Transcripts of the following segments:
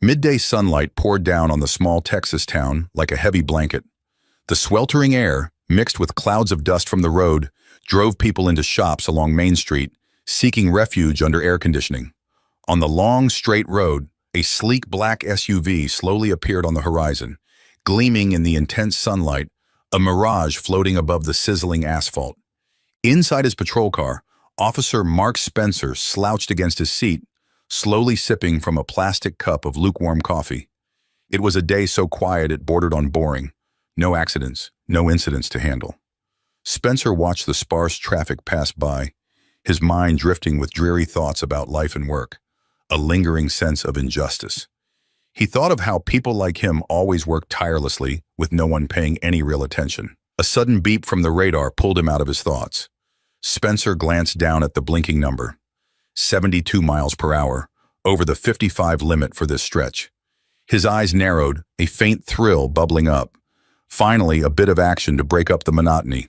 Midday sunlight poured down on the small Texas town like a heavy blanket. The sweltering air, mixed with clouds of dust from the road, drove people into shops along Main Street, seeking refuge under air conditioning. On the long, straight road, a sleek black SUV slowly appeared on the horizon, gleaming in the intense sunlight, a mirage floating above the sizzling asphalt. Inside his patrol car, Officer Mark Spencer slouched against his seat, slowly sipping from a plastic cup of lukewarm coffee. It was a day so quiet it bordered on boring. No accidents, no incidents to handle. Spencer watched the sparse traffic pass by, his mind drifting with dreary thoughts about life and work, a lingering sense of injustice. He thought of how people like him always worked tirelessly with no one paying any real attention. A sudden beep from the radar pulled him out of his thoughts. Spencer glanced down at the blinking number. 72 miles per hour, over the 55 limit for this stretch. His eyes narrowed, a faint thrill bubbling up. Finally, a bit of action to break up the monotony.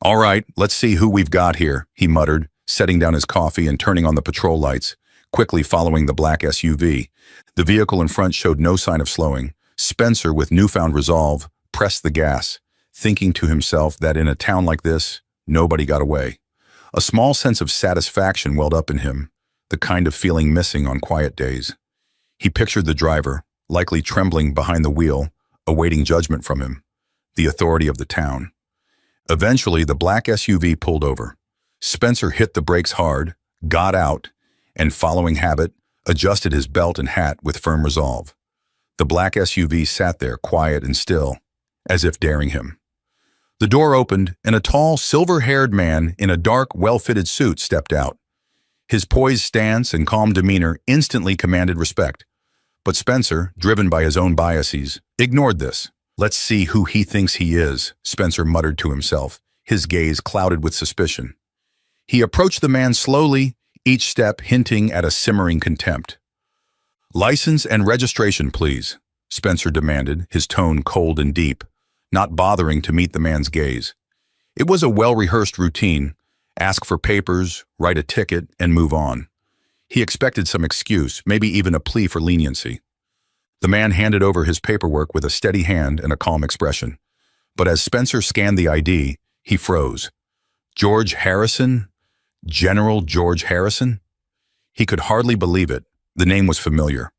"All right, let's see who we've got here," he muttered, setting down his coffee and turning on the patrol lights, quickly following the black SUV. The vehicle in front showed no sign of slowing. Spencer, with newfound resolve, pressed the gas, thinking to himself that in a town like this, nobody got away. A small sense of satisfaction welled up in him, the kind of feeling missing on quiet days. He pictured the driver, likely trembling behind the wheel, awaiting judgment from him, the authority of the town. Eventually, the black SUV pulled over. Spencer hit the brakes hard, got out, and following habit, adjusted his belt and hat with firm resolve. The black SUV sat there, quiet and still, as if daring him. The door opened, and a tall, silver-haired man in a dark, well-fitted suit stepped out. His poised stance and calm demeanor instantly commanded respect. But Spencer, driven by his own biases, ignored this. "Let's see who he thinks he is," Spencer muttered to himself, his gaze clouded with suspicion. He approached the man slowly, each step hinting at a simmering contempt. "License and registration, please," Spencer demanded, his tone cold and deep, not bothering to meet the man's gaze. It was a well-rehearsed routine: ask for papers, write a ticket, and move on. He expected some excuse, maybe even a plea for leniency. The man handed over his paperwork with a steady hand and a calm expression. But as Spencer scanned the ID, he froze. George Harrison? General George Harrison? He could hardly believe it. The name was familiar.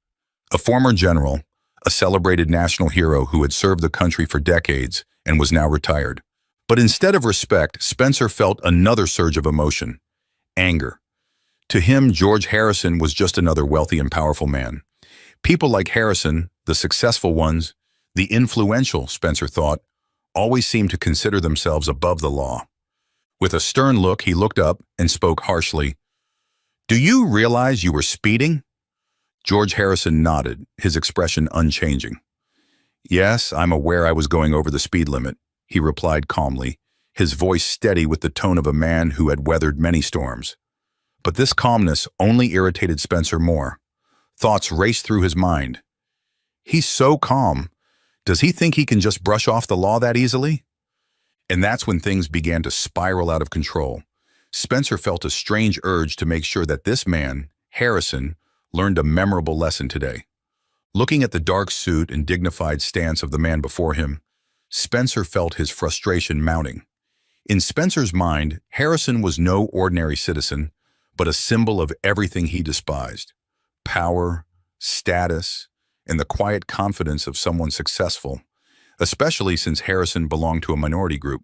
A former general, a celebrated national hero who had served the country for decades and was now retired. But instead of respect, Spencer felt another surge of emotion: anger. To him, George Harrison was just another wealthy and powerful man. People like Harrison, the successful ones, the influential, Spencer thought, always seemed to consider themselves above the law. With a stern look, he looked up and spoke harshly. "Do you realize you were speeding?" George Harrison nodded, his expression unchanging. "Yes, I'm aware I was going over the speed limit," he replied calmly, his voice steady with the tone of a man who had weathered many storms. But this calmness only irritated Spencer more. Thoughts raced through his mind. He's so calm. Does he think he can just brush off the law that easily? And that's when things began to spiral out of control. Spencer felt a strange urge to make sure that this man, Harrison, learned a memorable lesson today. Looking at the dark suit and dignified stance of the man before him, Spencer felt his frustration mounting. In Spencer's mind, Harrison was no ordinary citizen, but a symbol of everything he despised: power, status, and the quiet confidence of someone successful, especially since Harrison belonged to a minority group.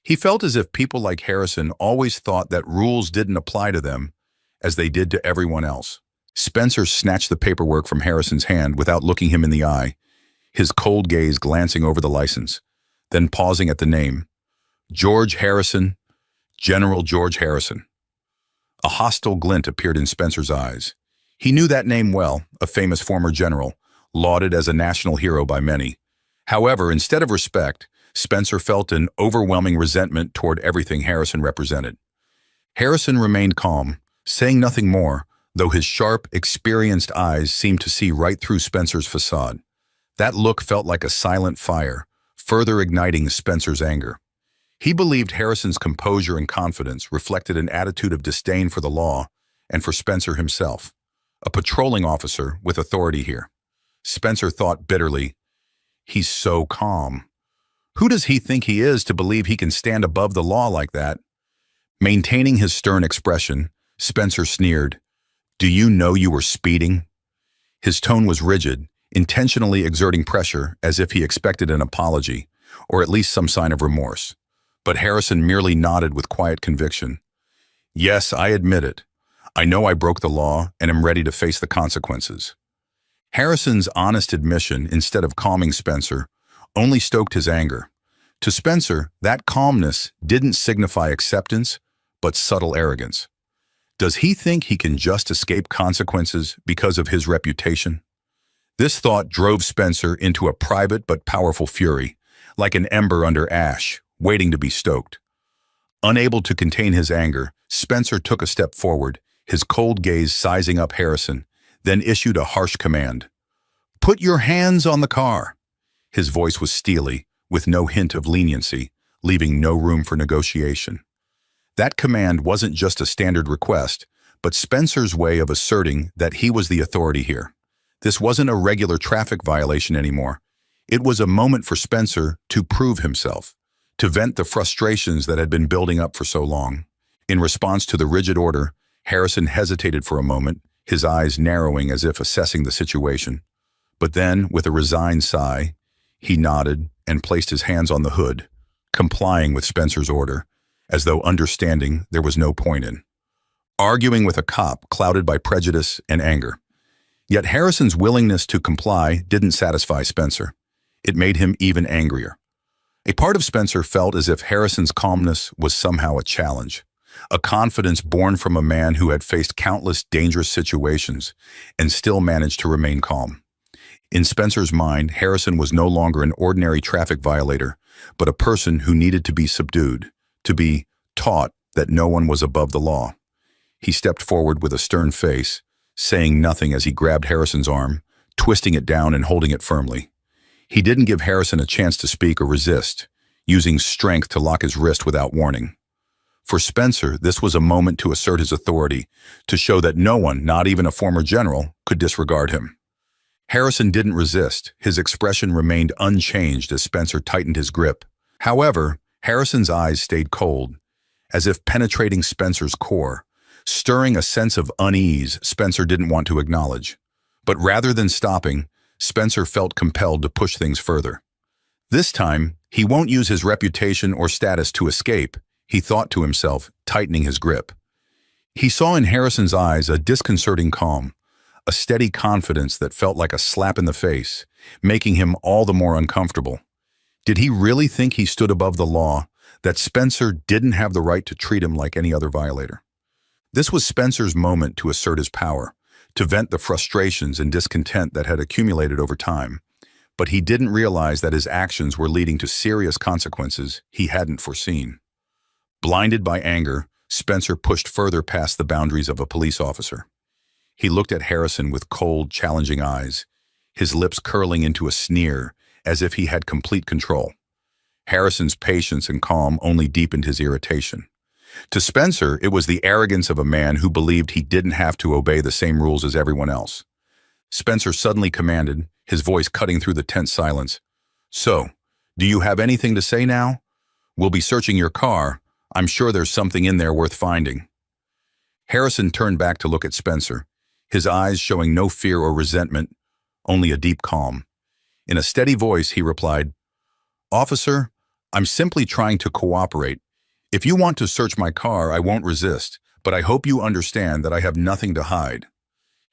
He felt as if people like Harrison always thought that rules didn't apply to them as they did to everyone else. Spencer snatched the paperwork from Harrison's hand without looking him in the eye, his cold gaze glancing over the license, then pausing at the name. George Harrison, General George Harrison. A hostile glint appeared in Spencer's eyes. He knew that name well, a famous former general, lauded as a national hero by many. However, instead of respect, Spencer felt an overwhelming resentment toward everything Harrison represented. Harrison remained calm, saying nothing more, though his sharp, experienced eyes seemed to see right through Spencer's facade. That look felt like a silent fire, further igniting Spencer's anger. He believed Harrison's composure and confidence reflected an attitude of disdain for the law and for Spencer himself, a patrolling officer with authority here. Spencer thought bitterly, "He's so calm. Who does he think he is to believe he can stand above the law like that?" Maintaining his stern expression, Spencer sneered, "Do you know you were speeding?" His tone was rigid, intentionally exerting pressure as if he expected an apology, or at least some sign of remorse. But Harrison merely nodded with quiet conviction. "Yes, I admit it. I know I broke the law and am ready to face the consequences." Harrison's honest admission, instead of calming Spencer, only stoked his anger. To Spencer, that calmness didn't signify acceptance, but subtle arrogance. Does he think he can just escape consequences because of his reputation? This thought drove Spencer into a private but powerful fury, like an ember under ash, waiting to be stoked. Unable to contain his anger, Spencer took a step forward, his cold gaze sizing up Harrison, then issued a harsh command. "Put your hands on the car." His voice was steely, with no hint of leniency, leaving no room for negotiation. That command wasn't just a standard request, but Spencer's way of asserting that he was the authority here. This wasn't a regular traffic violation anymore. It was a moment for Spencer to prove himself, to vent the frustrations that had been building up for so long. In response to the rigid order, Harrison hesitated for a moment, his eyes narrowing as if assessing the situation. But then, with a resigned sigh, he nodded and placed his hands on the hood, complying with Spencer's order, as though understanding there was no point in arguing with a cop clouded by prejudice and anger. Yet Harrison's willingness to comply didn't satisfy Spencer. It made him even angrier. A part of Spencer felt as if Harrison's calmness was somehow a challenge, a confidence born from a man who had faced countless dangerous situations and still managed to remain calm. In Spencer's mind, Harrison was no longer an ordinary traffic violator, but a person who needed to be subdued, to be taught that no one was above the law. He stepped forward with a stern face, saying nothing as he grabbed Harrison's arm, twisting it down and holding it firmly. He didn't give Harrison a chance to speak or resist, using strength to lock his wrist without warning. For Spencer, this was a moment to assert his authority, to show that no one, not even a former general, could disregard him. Harrison didn't resist. His expression remained unchanged as Spencer tightened his grip. However, Harrison's eyes stayed cold, as if penetrating Spencer's core, stirring a sense of unease Spencer didn't want to acknowledge. But rather than stopping, Spencer felt compelled to push things further. This time, he won't use his reputation or status to escape, he thought to himself, tightening his grip. He saw in Harrison's eyes a disconcerting calm, a steady confidence that felt like a slap in the face, making him all the more uncomfortable. Did he really think he stood above the law, that Spencer didn't have the right to treat him like any other violator? This was Spencer's moment to assert his power, to vent the frustrations and discontent that had accumulated over time. But he didn't realize that his actions were leading to serious consequences he hadn't foreseen. Blinded by anger, Spencer pushed further past the boundaries of a police officer. He looked at Harrison with cold, challenging eyes, his lips curling into a sneer, as if he had complete control. Harrison's patience and calm only deepened his irritation. To Spencer, it was the arrogance of a man who believed he didn't have to obey the same rules as everyone else. Spencer suddenly commanded, his voice cutting through the tense silence. "So, do you have anything to say now? We'll be searching your car. I'm sure there's something in there worth finding." Harrison turned back to look at Spencer, his eyes showing no fear or resentment, only a deep calm. In a steady voice, he replied, "Officer, I'm simply trying to cooperate. If you want to search my car, I won't resist, but I hope you understand that I have nothing to hide."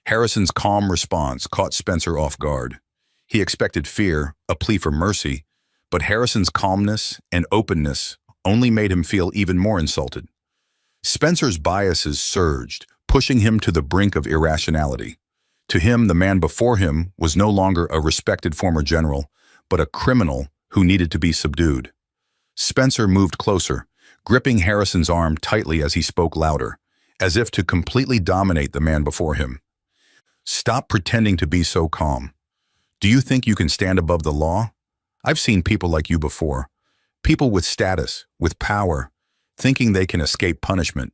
Harrison's calm response caught Spencer off guard. He expected fear, a plea for mercy, but Harrison's calmness and openness only made him feel even more insulted. Spencer's biases surged, pushing him to the brink of irrationality. To him, the man before him was no longer a respected former general, but a criminal who needed to be subdued. Spencer moved closer, gripping Harrison's arm tightly as he spoke louder, as if to completely dominate the man before him. "Stop pretending to be so calm. Do you think you can stand above the law? I've seen people like you before. People with status, with power, thinking they can escape punishment."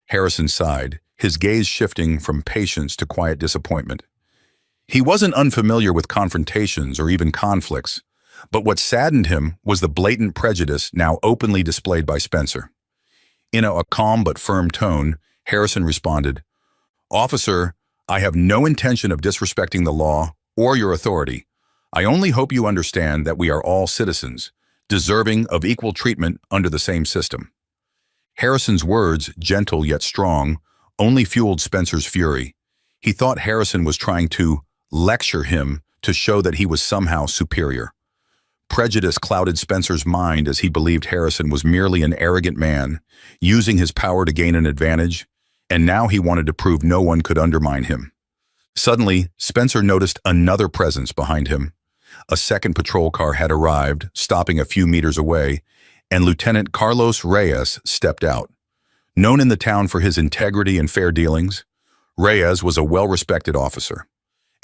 Harrison sighed, his gaze shifting from patience to quiet disappointment. He wasn't unfamiliar with confrontations or even conflicts, but what saddened him was the blatant prejudice now openly displayed by Spencer. In a calm but firm tone, Harrison responded, "Officer, I have no intention of disrespecting the law or your authority. I only hope you understand that we are all citizens, deserving of equal treatment under the same system." Harrison's words, gentle yet strong, only fueled Spencer's fury. He thought Harrison was trying to lecture him to show that he was somehow superior. Prejudice clouded Spencer's mind as he believed Harrison was merely an arrogant man, using his power to gain an advantage, and now he wanted to prove no one could undermine him. Suddenly, Spencer noticed another presence behind him. A second patrol car had arrived, stopping a few meters away, and Lieutenant Carlos Reyes stepped out. Known in the town for his integrity and fair dealings, Reyes was a well-respected officer.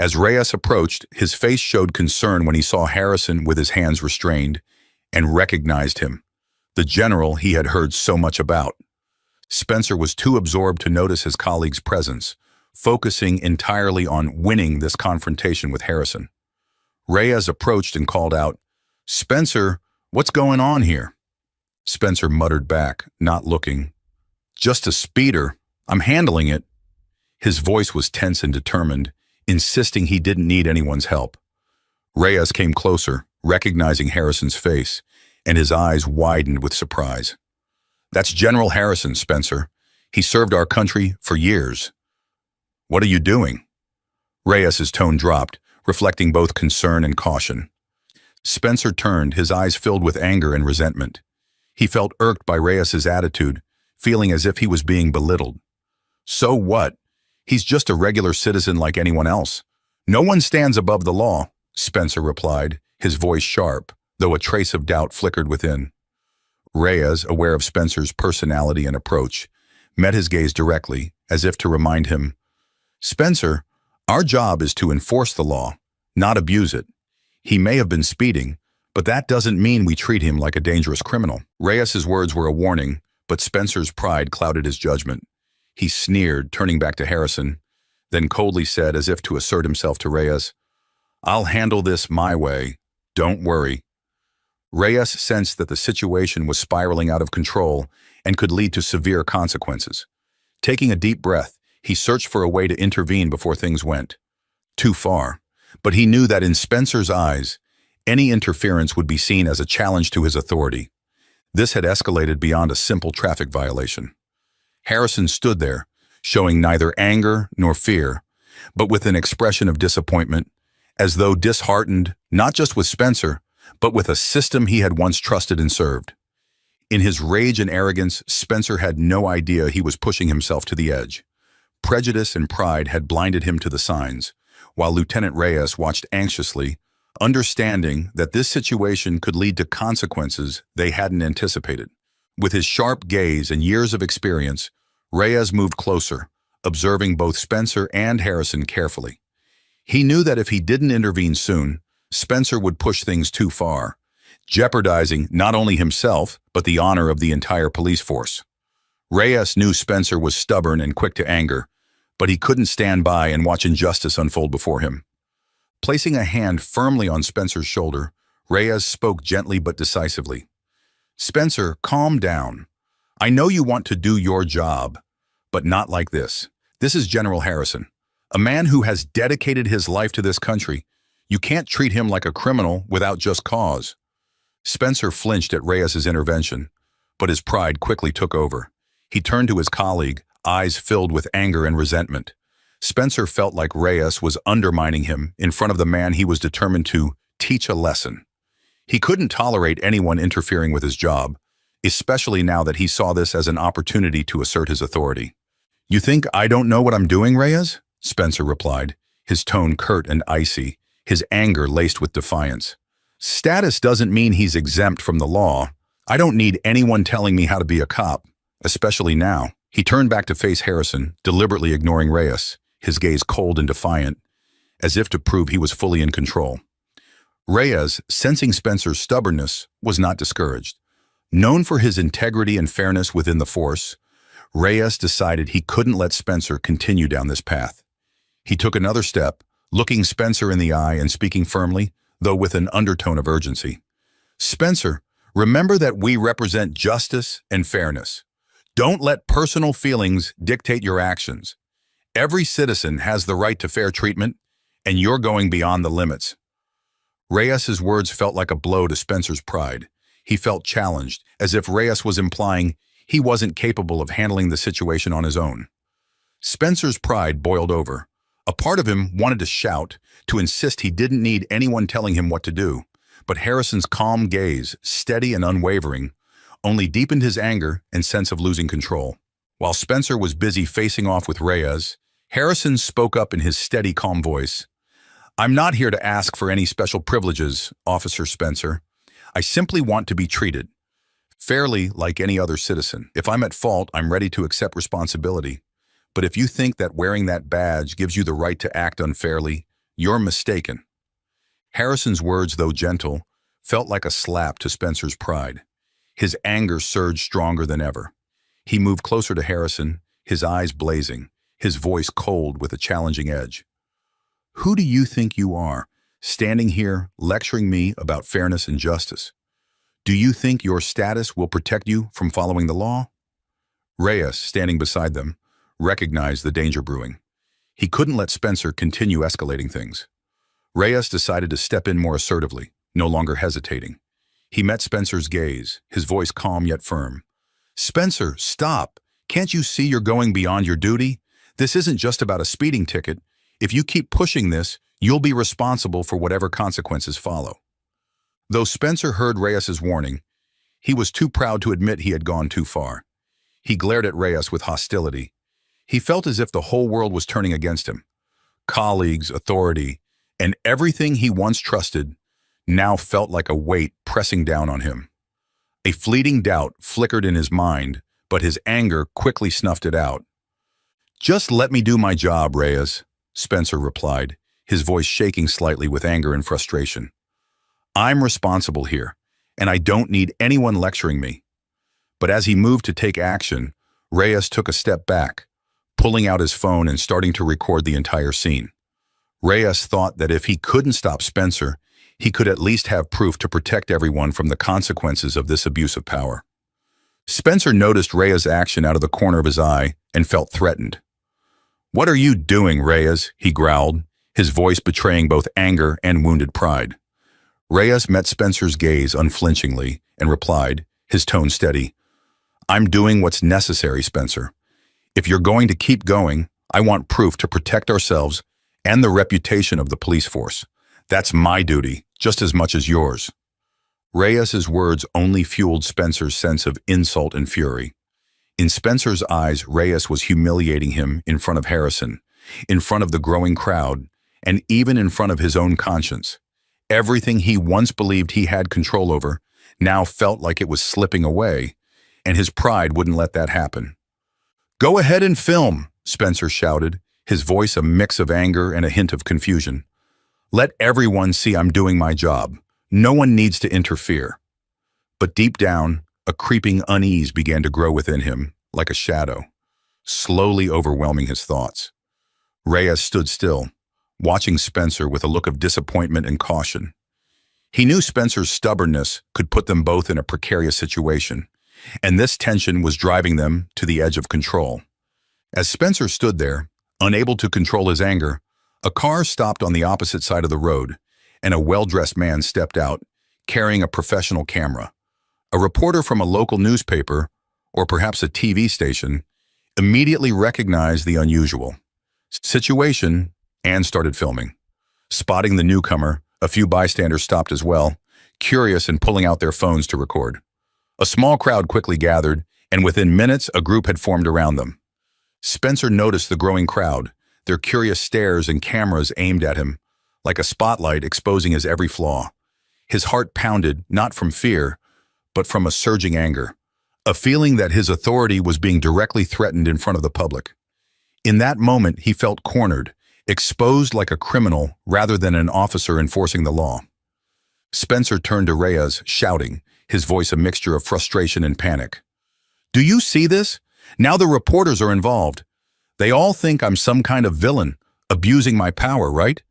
As Reyes approached, his face showed concern when he saw Harrison with his hands restrained and recognized him, the general he had heard so much about. Spencer was too absorbed to notice his colleague's presence, focusing entirely on winning this confrontation with Harrison. Reyes approached and called out, "Spencer, what's going on here?" Spencer muttered back, not looking. "Just a speeder. I'm handling it." His voice was tense and determined, insisting he didn't need anyone's help. Reyes came closer, recognizing Harrison's face, and his eyes widened with surprise. "That's General Harrison, Spencer. He served our country for years." "What are you doing?" Reyes's tone dropped, reflecting both concern and caution. Spencer turned, his eyes filled with anger and resentment. He felt irked by Reyes's attitude, feeling as if he was being belittled. "So what? He's just a regular citizen like anyone else. No one stands above the law," Spencer replied, his voice sharp, though a trace of doubt flickered within. Reyes, aware of Spencer's personality and approach, met his gaze directly, as if to remind him, "Spencer, our job is to enforce the law, not abuse it. He may have been speeding, but that doesn't mean we treat him like a dangerous criminal." Reyes's words were a warning, but Spencer's pride clouded his judgment. He sneered, turning back to Harrison, then coldly said, as if to assert himself to Reyes, "I'll handle this my way. Don't worry." Reyes sensed that the situation was spiraling out of control and could lead to severe consequences. Taking a deep breath, he searched for a way to intervene before things went too far. But he knew that in Spencer's eyes, any interference would be seen as a challenge to his authority. This had escalated beyond a simple traffic violation. Harrison stood there, showing neither anger nor fear, but with an expression of disappointment, as though disheartened not just with Spencer, but with a system he had once trusted and served. In his rage and arrogance, Spencer had no idea he was pushing himself to the edge. Prejudice and pride had blinded him to the signs, while Lieutenant Reyes watched anxiously, understanding that this situation could lead to consequences they hadn't anticipated. With his sharp gaze and years of experience, Reyes moved closer, observing both Spencer and Harrison carefully. He knew that if he didn't intervene soon, Spencer would push things too far, jeopardizing not only himself, but the honor of the entire police force. Reyes knew Spencer was stubborn and quick to anger, but he couldn't stand by and watch injustice unfold before him. Placing a hand firmly on Spencer's shoulder, Reyes spoke gently but decisively. "Spencer, calm down. I know you want to do your job, but not like this. This is General Harrison, a man who has dedicated his life to this country. You can't treat him like a criminal without just cause." Spencer flinched at Reyes's intervention, but his pride quickly took over. He turned to his colleague, eyes filled with anger and resentment. Spencer felt like Reyes was undermining him in front of the man he was determined to teach a lesson. He couldn't tolerate anyone interfering with his job, especially now that he saw this as an opportunity to assert his authority. "You think I don't know what I'm doing, Reyes?" Spencer replied, his tone curt and icy, his anger laced with defiance. "Status doesn't mean he's exempt from the law. I don't need anyone telling me how to be a cop, especially now." He turned back to face Harrison, deliberately ignoring Reyes, his gaze cold and defiant, as if to prove he was fully in control. Reyes, sensing Spencer's stubbornness, was not discouraged. Known for his integrity and fairness within the force, Reyes decided he couldn't let Spencer continue down this path. He took another step, looking Spencer in the eye and speaking firmly, though with an undertone of urgency. "Spencer, remember that we represent justice and fairness. Don't let personal feelings dictate your actions. Every citizen has the right to fair treatment, and you're going beyond the limits." Reyes's words felt like a blow to Spencer's pride. He felt challenged, as if Reyes was implying he wasn't capable of handling the situation on his own. Spencer's pride boiled over. A part of him wanted to shout, to insist he didn't need anyone telling him what to do. But Harrison's calm gaze, steady and unwavering, only deepened his anger and sense of losing control. While Spencer was busy facing off with Reyes, Harrison spoke up in his steady, calm voice. "I'm not here to ask for any special privileges, Officer Spencer. I simply want to be treated fairly like any other citizen. If I'm at fault, I'm ready to accept responsibility. But if you think that wearing that badge gives you the right to act unfairly, you're mistaken." Harrison's words, though gentle, felt like a slap to Spencer's pride. His anger surged stronger than ever. He moved closer to Harrison, his eyes blazing, his voice cold with a challenging edge. "Who do you think you are, standing here lecturing me about fairness and justice? Do you think your status will protect you from following the law?" Reyes, standing beside them, recognized the danger brewing. He couldn't let Spencer continue escalating things. Reyes decided to step in more assertively, no longer hesitating. He met Spencer's gaze, his voice calm yet firm. "Spencer, stop! Can't you see you're going beyond your duty? This isn't just about a speeding ticket. If you keep pushing this, you'll be responsible for whatever consequences follow." Though Spencer heard Reyes's warning, he was too proud to admit he had gone too far. He glared at Reyes with hostility. He felt as if the whole world was turning against him. Colleagues, authority, and everything he once trusted now felt like a weight pressing down on him. A fleeting doubt flickered in his mind, but his anger quickly snuffed it out. "Just let me do my job, Reyes," Spencer replied, his voice shaking slightly with anger and frustration. "I'm responsible here, and I don't need anyone lecturing me." But as he moved to take action, Reyes took a step back, pulling out his phone and starting to record the entire scene. Reyes thought that if he couldn't stop Spencer, he could at least have proof to protect everyone from the consequences of this abuse of power. Spencer noticed Reyes' action out of the corner of his eye and felt threatened. "What are you doing, Reyes?" he growled, his voice betraying both anger and wounded pride. Reyes met Spencer's gaze unflinchingly and replied, his tone steady. "I'm doing what's necessary, Spencer. If you're going to keep going, I want proof to protect ourselves and the reputation of the police force. That's my duty, just as much as yours." Reyes's words only fueled Spencer's sense of insult and fury. In Spencer's eyes, Reyes was humiliating him in front of Harrison, in front of the growing crowd, and even in front of his own conscience. Everything he once believed he had control over now felt like it was slipping away, and his pride wouldn't let that happen. "Go ahead and film," Spencer shouted, his voice a mix of anger and a hint of confusion. "Let everyone see I'm doing my job. No one needs to interfere." But deep down, a creeping unease began to grow within him, like a shadow, slowly overwhelming his thoughts. Reyes stood still, watching Spencer with a look of disappointment and caution. He knew Spencer's stubbornness could put them both in a precarious situation, and this tension was driving them to the edge of control. As Spencer stood there, unable to control his anger, a car stopped on the opposite side of the road, and a well-dressed man stepped out, carrying a professional camera. A reporter from a local newspaper, or perhaps a TV station, immediately recognized the unusual situation and started filming. Spotting the newcomer, a few bystanders stopped as well, curious and pulling out their phones to record. A small crowd quickly gathered, and within minutes a group had formed around them. Spencer noticed the growing crowd, their curious stares and cameras aimed at him, like a spotlight exposing his every flaw. His heart pounded, not from fear, but from a surging anger, a feeling that his authority was being directly threatened in front of the public. In that moment, he felt cornered, exposed like a criminal rather than an officer enforcing the law. Spencer turned to Reyes, shouting, his voice a mixture of frustration and panic. "Do you see this? Now the reporters are involved. They all think I'm some kind of villain, abusing my power, right?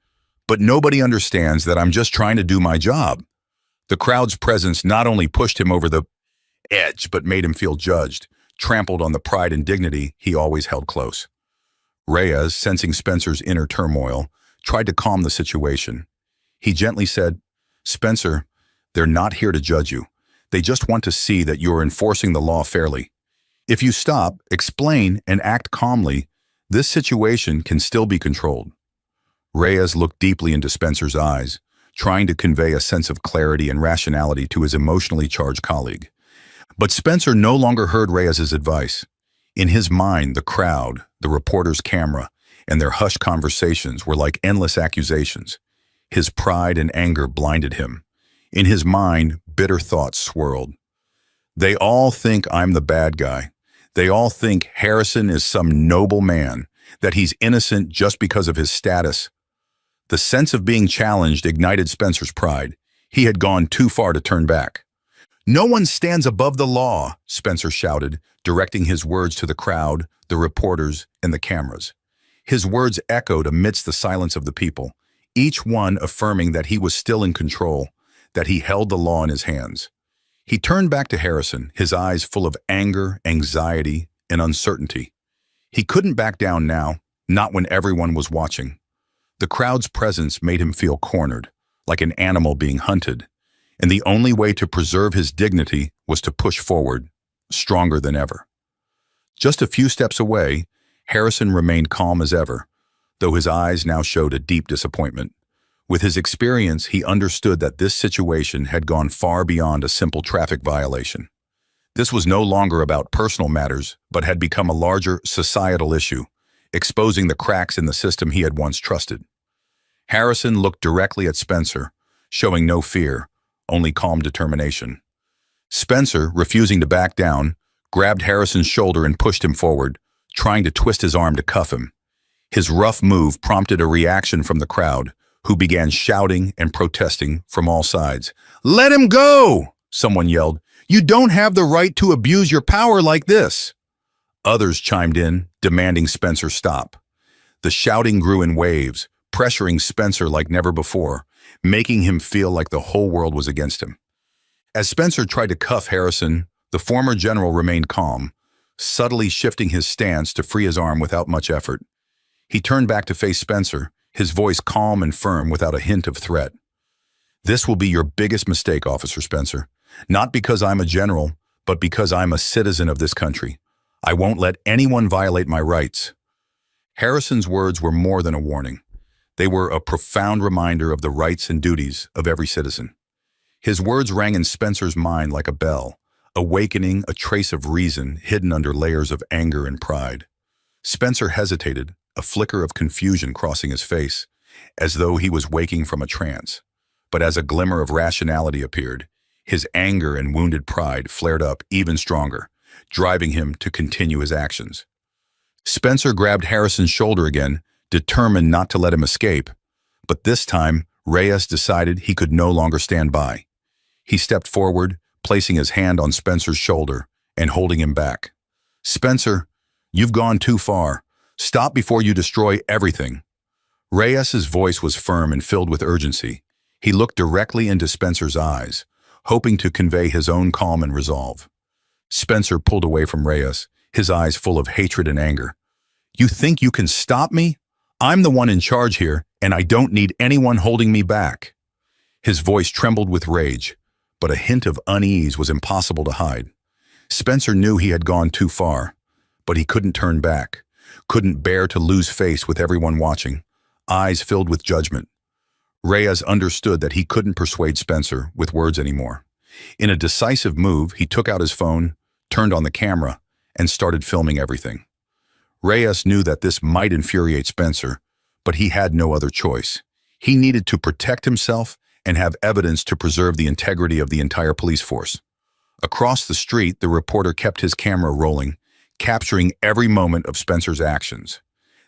But nobody understands that I'm just trying to do my job. The crowd's presence not only pushed him over the edge, but made him feel judged, trampled on the pride and dignity he always held close. Reyes, sensing Spencer's inner turmoil, tried to calm the situation. He gently said, "Spencer, they're not here to judge you. They just want to see that you are enforcing the law fairly. If you stop, explain, and act calmly, this situation can still be controlled." Reyes looked deeply into Spencer's eyes, trying to convey a sense of clarity and rationality to his emotionally charged colleague. But Spencer no longer heard Reyes's advice. In his mind, the crowd, the reporter's camera, and their hushed conversations were like endless accusations. His pride and anger blinded him. In his mind, bitter thoughts swirled. They all think I'm the bad guy. They all think Harrison is some noble man, that he's innocent just because of his status. The sense of being challenged ignited Spencer's pride. He had gone too far to turn back. "No one stands above the law," Spencer shouted, directing his words to the crowd, the reporters, and the cameras. His words echoed amidst the silence of the people, each one affirming that he was still in control, that he held the law in his hands. He turned back to Harrison, his eyes full of anger, anxiety, and uncertainty. He couldn't back down now, not when everyone was watching. The crowd's presence made him feel cornered, like an animal being hunted, and the only way to preserve his dignity was to push forward, stronger than ever. Just a few steps away, Harrison remained calm as ever, though his eyes now showed a deep disappointment. With his experience, he understood that this situation had gone far beyond a simple traffic violation. This was no longer about personal matters, but had become a larger societal issue, exposing the cracks in the system he had once trusted. Harrison looked directly at Spencer, showing no fear, only calm determination. Spencer, refusing to back down, grabbed Harrison's shoulder and pushed him forward, trying to twist his arm to cuff him. His rough move prompted a reaction from the crowd, who began shouting and protesting from all sides. "Let him go!" someone yelled. "You don't have the right to abuse your power like this." Others chimed in, demanding Spencer stop. The shouting grew in waves, pressuring Spencer like never before, making him feel like the whole world was against him. As Spencer tried to cuff Harrison, the former general remained calm, subtly shifting his stance to free his arm without much effort. He turned back to face Spencer, his voice calm and firm without a hint of threat. "This will be your biggest mistake, Officer Spencer. Not because I'm a general, but because I'm a citizen of this country. I won't let anyone violate my rights." Harrison's words were more than a warning. They were a profound reminder of the rights and duties of every citizen. His words rang in Spencer's mind like a bell, awakening a trace of reason hidden under layers of anger and pride. Spencer hesitated, a flicker of confusion crossing his face, as though he was waking from a trance. But as a glimmer of rationality appeared, his anger and wounded pride flared up even stronger, driving him to continue his actions. Spencer grabbed Harrison's shoulder again, determined not to let him escape, but this time Reyes decided he could no longer stand by. He stepped forward, placing his hand on Spencer's shoulder and holding him back. "Spencer, you've gone too far. Stop before you destroy everything." Reyes's voice was firm and filled with urgency. He looked directly into Spencer's eyes, hoping to convey his own calm and resolve. Spencer pulled away from Reyes, his eyes full of hatred and anger. "You think you can stop me? I'm the one in charge here, and I don't need anyone holding me back." His voice trembled with rage, but a hint of unease was impossible to hide. Spencer knew he had gone too far, but he couldn't turn back, couldn't bear to lose face with everyone watching, eyes filled with judgment. Reyes understood that he couldn't persuade Spencer with words anymore. In a decisive move, he took out his phone, turned on the camera, and started filming everything. Reyes knew that this might infuriate Spencer, but he had no other choice. He needed to protect himself and have evidence to preserve the integrity of the entire police force. Across the street, the reporter kept his camera rolling, capturing every moment of Spencer's actions.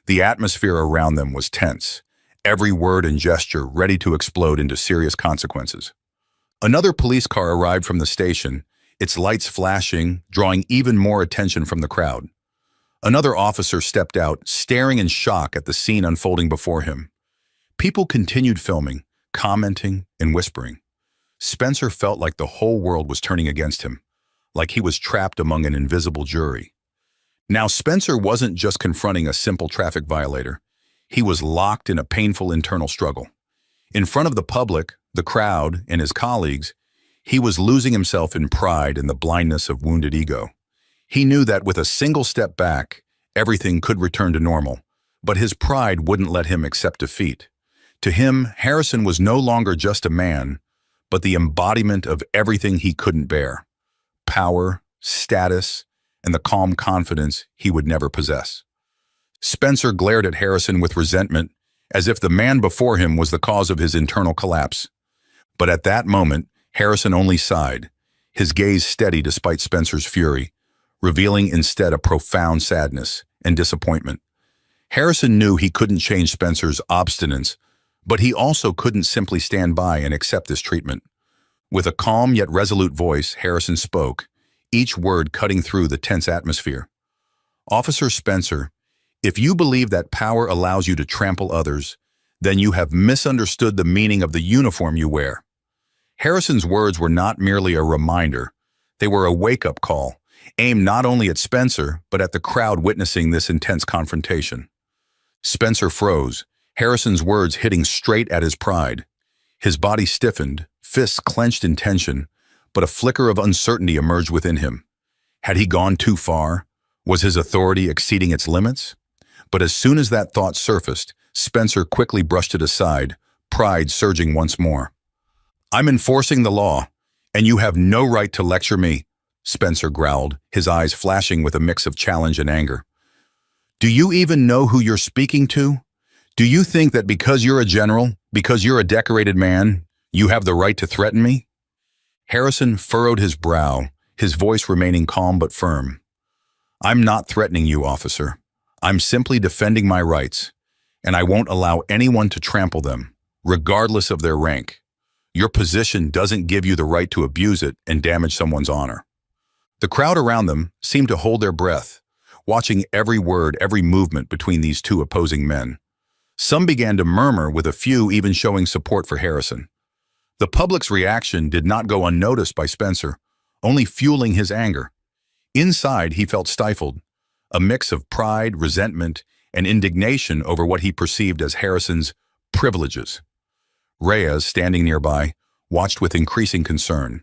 The atmosphere around them was tense, every word and gesture ready to explode into serious consequences. Another police car arrived from the station, its lights flashing, drawing even more attention from the crowd. Another officer stepped out, staring in shock at the scene unfolding before him. People continued filming, commenting, and whispering. Spencer felt like the whole world was turning against him, like he was trapped among an invisible jury. Now, Spencer wasn't just confronting a simple traffic violator. He was locked in a painful internal struggle. In front of the public, the crowd, and his colleagues, he was losing himself in pride and the blindness of wounded ego. He knew that with a single step back, everything could return to normal, but his pride wouldn't let him accept defeat. To him, Harrison was no longer just a man, but the embodiment of everything he couldn't bear: power, status, and the calm confidence he would never possess. Spencer glared at Harrison with resentment, as if the man before him was the cause of his internal collapse. But at that moment, Harrison only sighed, his gaze steady despite Spencer's fury, revealing instead a profound sadness and disappointment. Harrison knew he couldn't change Spencer's obstinance, but he also couldn't simply stand by and accept this treatment. With a calm yet resolute voice, Harrison spoke, each word cutting through the tense atmosphere. "Officer Spencer, if you believe that power allows you to trample others, then you have misunderstood the meaning of the uniform you wear." Harrison's words were not merely a reminder. They were a wake-up call, aimed not only at Spencer, but at the crowd witnessing this intense confrontation. Spencer froze, Harrison's words hitting straight at his pride. His body stiffened, fists clenched in tension, but a flicker of uncertainty emerged within him. Had he gone too far? Was his authority exceeding its limits? But as soon as that thought surfaced, Spencer quickly brushed it aside, pride surging once more. "I'm enforcing the law, and you have no right to lecture me," Spencer growled, his eyes flashing with a mix of challenge and anger. "Do you even know who you're speaking to? Do you think that because you're a general, because you're a decorated man, you have the right to threaten me?" Harrison furrowed his brow, his voice remaining calm but firm. "I'm not threatening you, officer. I'm simply defending my rights, and I won't allow anyone to trample them, regardless of their rank. Your position doesn't give you the right to abuse it and damage someone's honor." The crowd around them seemed to hold their breath, watching every word, every movement between these two opposing men. Some began to murmur, with a few even showing support for Harrison. The public's reaction did not go unnoticed by Spencer, only fueling his anger. Inside, he felt stifled, a mix of pride, resentment, and indignation over what he perceived as Harrison's privileges. Reyes, standing nearby, watched with increasing concern.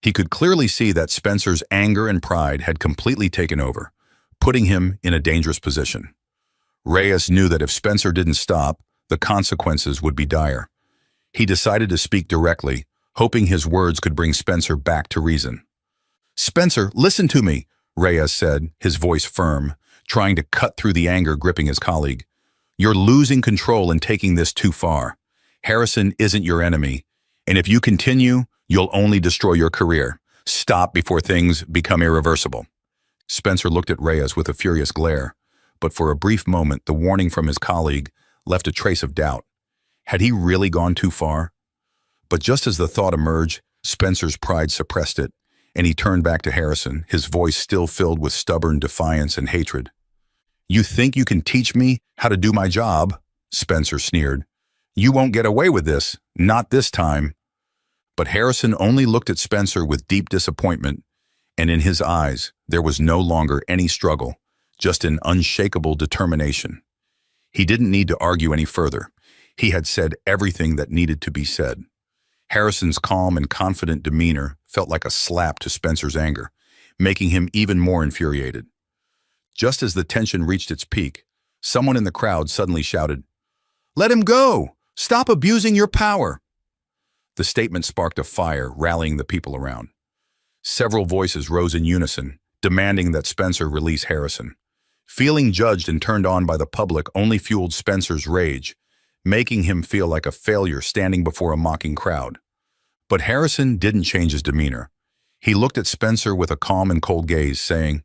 He could clearly see that Spencer's anger and pride had completely taken over, putting him in a dangerous position. Reyes knew that if Spencer didn't stop, the consequences would be dire. He decided to speak directly, hoping his words could bring Spencer back to reason. "Spencer, listen to me," Reyes said, his voice firm, trying to cut through the anger gripping his colleague. "You're losing control and taking this too far. Harrison isn't your enemy, and if you continue, you'll only destroy your career. Stop before things become irreversible." Spencer looked at Reyes with a furious glare, but for a brief moment the warning from his colleague left a trace of doubt. Had he really gone too far? But just as the thought emerged, Spencer's pride suppressed it, and he turned back to Harrison, his voice still filled with stubborn defiance and hatred. "You think you can teach me how to do my job?" Spencer sneered. "You won't get away with this, not this time." But Harrison only looked at Spencer with deep disappointment, and in his eyes there was no longer any struggle, just an unshakable determination. He didn't need to argue any further. He had said everything that needed to be said. Harrison's calm and confident demeanor felt like a slap to Spencer's anger, making him even more infuriated. Just as the tension reached its peak, someone in the crowd suddenly shouted, "Let him go! Stop abusing your power!" The statement sparked a fire, rallying the people around. Several voices rose in unison, demanding that Spencer release Harrison. Feeling judged and turned on by the public only fueled Spencer's rage, making him feel like a failure standing before a mocking crowd. But Harrison didn't change his demeanor. He looked at Spencer with a calm and cold gaze, saying,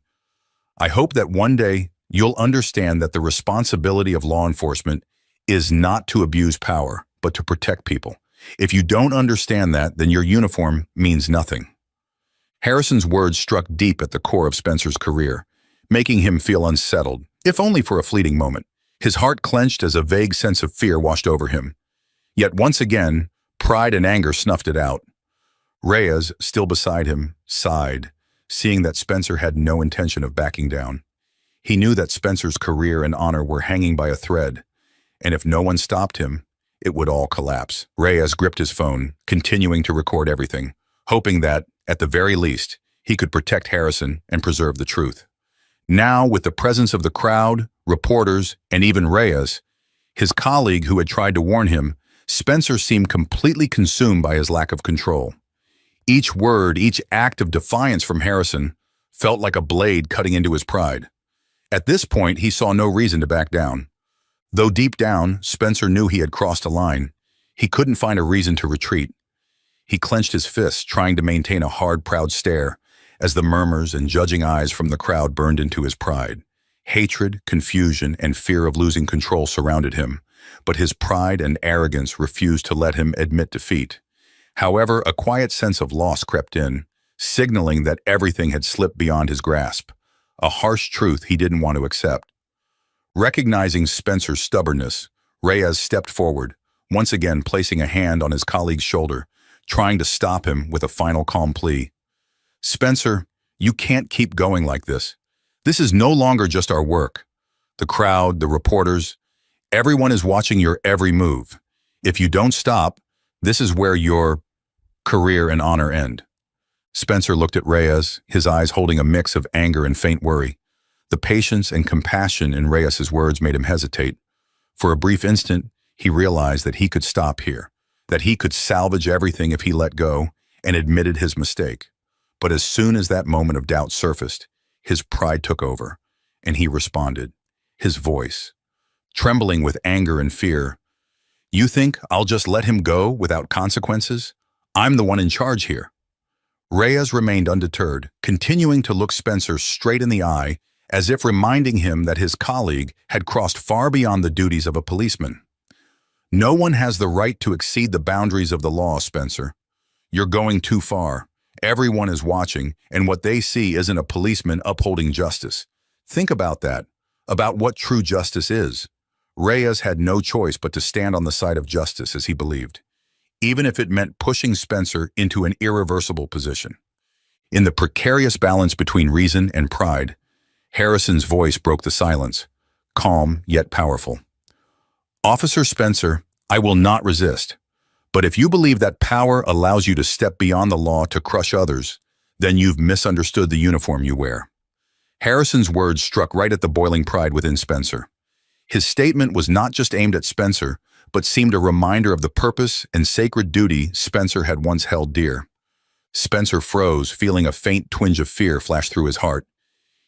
"I hope that one day you'll understand that the responsibility of law enforcement is not to abuse power, but to protect people. If you don't understand that, then your uniform means nothing." Harrison's words struck deep at the core of Spencer's career, making him feel unsettled, if only for a fleeting moment. His heart clenched as a vague sense of fear washed over him. Yet once again, pride and anger snuffed it out. Reyes, still beside him, sighed, seeing that Spencer had no intention of backing down. He knew that Spencer's career and honor were hanging by a thread, and if no one stopped him, it would all collapse. Reyes gripped his phone, continuing to record everything, hoping that, at the very least, he could protect Harrison and preserve the truth. Now, with the presence of the crowd, reporters, and even Reyes, his colleague who had tried to warn him, Spencer seemed completely consumed by his lack of control. Each word, each act of defiance from Harrison felt like a blade cutting into his pride. At this point, he saw no reason to back down. Though deep down, Spencer knew he had crossed a line, he couldn't find a reason to retreat. He clenched his fists, trying to maintain a hard, proud stare, as the murmurs and judging eyes from the crowd burned into his pride. Hatred, confusion, and fear of losing control surrounded him, but his pride and arrogance refused to let him admit defeat. However, a quiet sense of loss crept in, signaling that everything had slipped beyond his grasp, a harsh truth he didn't want to accept. Recognizing Spencer's stubbornness, Reyes stepped forward, once again placing a hand on his colleague's shoulder, trying to stop him with a final calm plea. "Spencer, you can't keep going like this. This is no longer just our work. The crowd, the reporters, everyone is watching your every move. If you don't stop, this is where your career and honor end." Spencer looked at Reyes, his eyes holding a mix of anger and faint worry. The patience and compassion in Reyes's words made him hesitate. For a brief instant, he realized that he could stop here, that he could salvage everything if he let go and admitted his mistake. But as soon as that moment of doubt surfaced, his pride took over, and he responded, his voice, trembling with anger and fear. "You think I'll just let him go without consequences? I'm the one in charge here." Reyes remained undeterred, continuing to look Spencer straight in the eye, as if reminding him that his colleague had crossed far beyond the duties of a policeman. "No one has the right to exceed the boundaries of the law, Spencer. You're going too far. Everyone is watching, and what they see isn't a policeman upholding justice. Think about that, about what true justice is." Reyes had no choice but to stand on the side of justice, as he believed, even if it meant pushing Spencer into an irreversible position. In the precarious balance between reason and pride, Harrison's voice broke the silence, calm yet powerful. "Officer Spencer, I will not resist. But if you believe that power allows you to step beyond the law to crush others, then you've misunderstood the uniform you wear." Harrison's words struck right at the boiling pride within Spencer. His statement was not just aimed at Spencer, but seemed a reminder of the purpose and sacred duty Spencer had once held dear. Spencer froze, feeling a faint twinge of fear flash through his heart.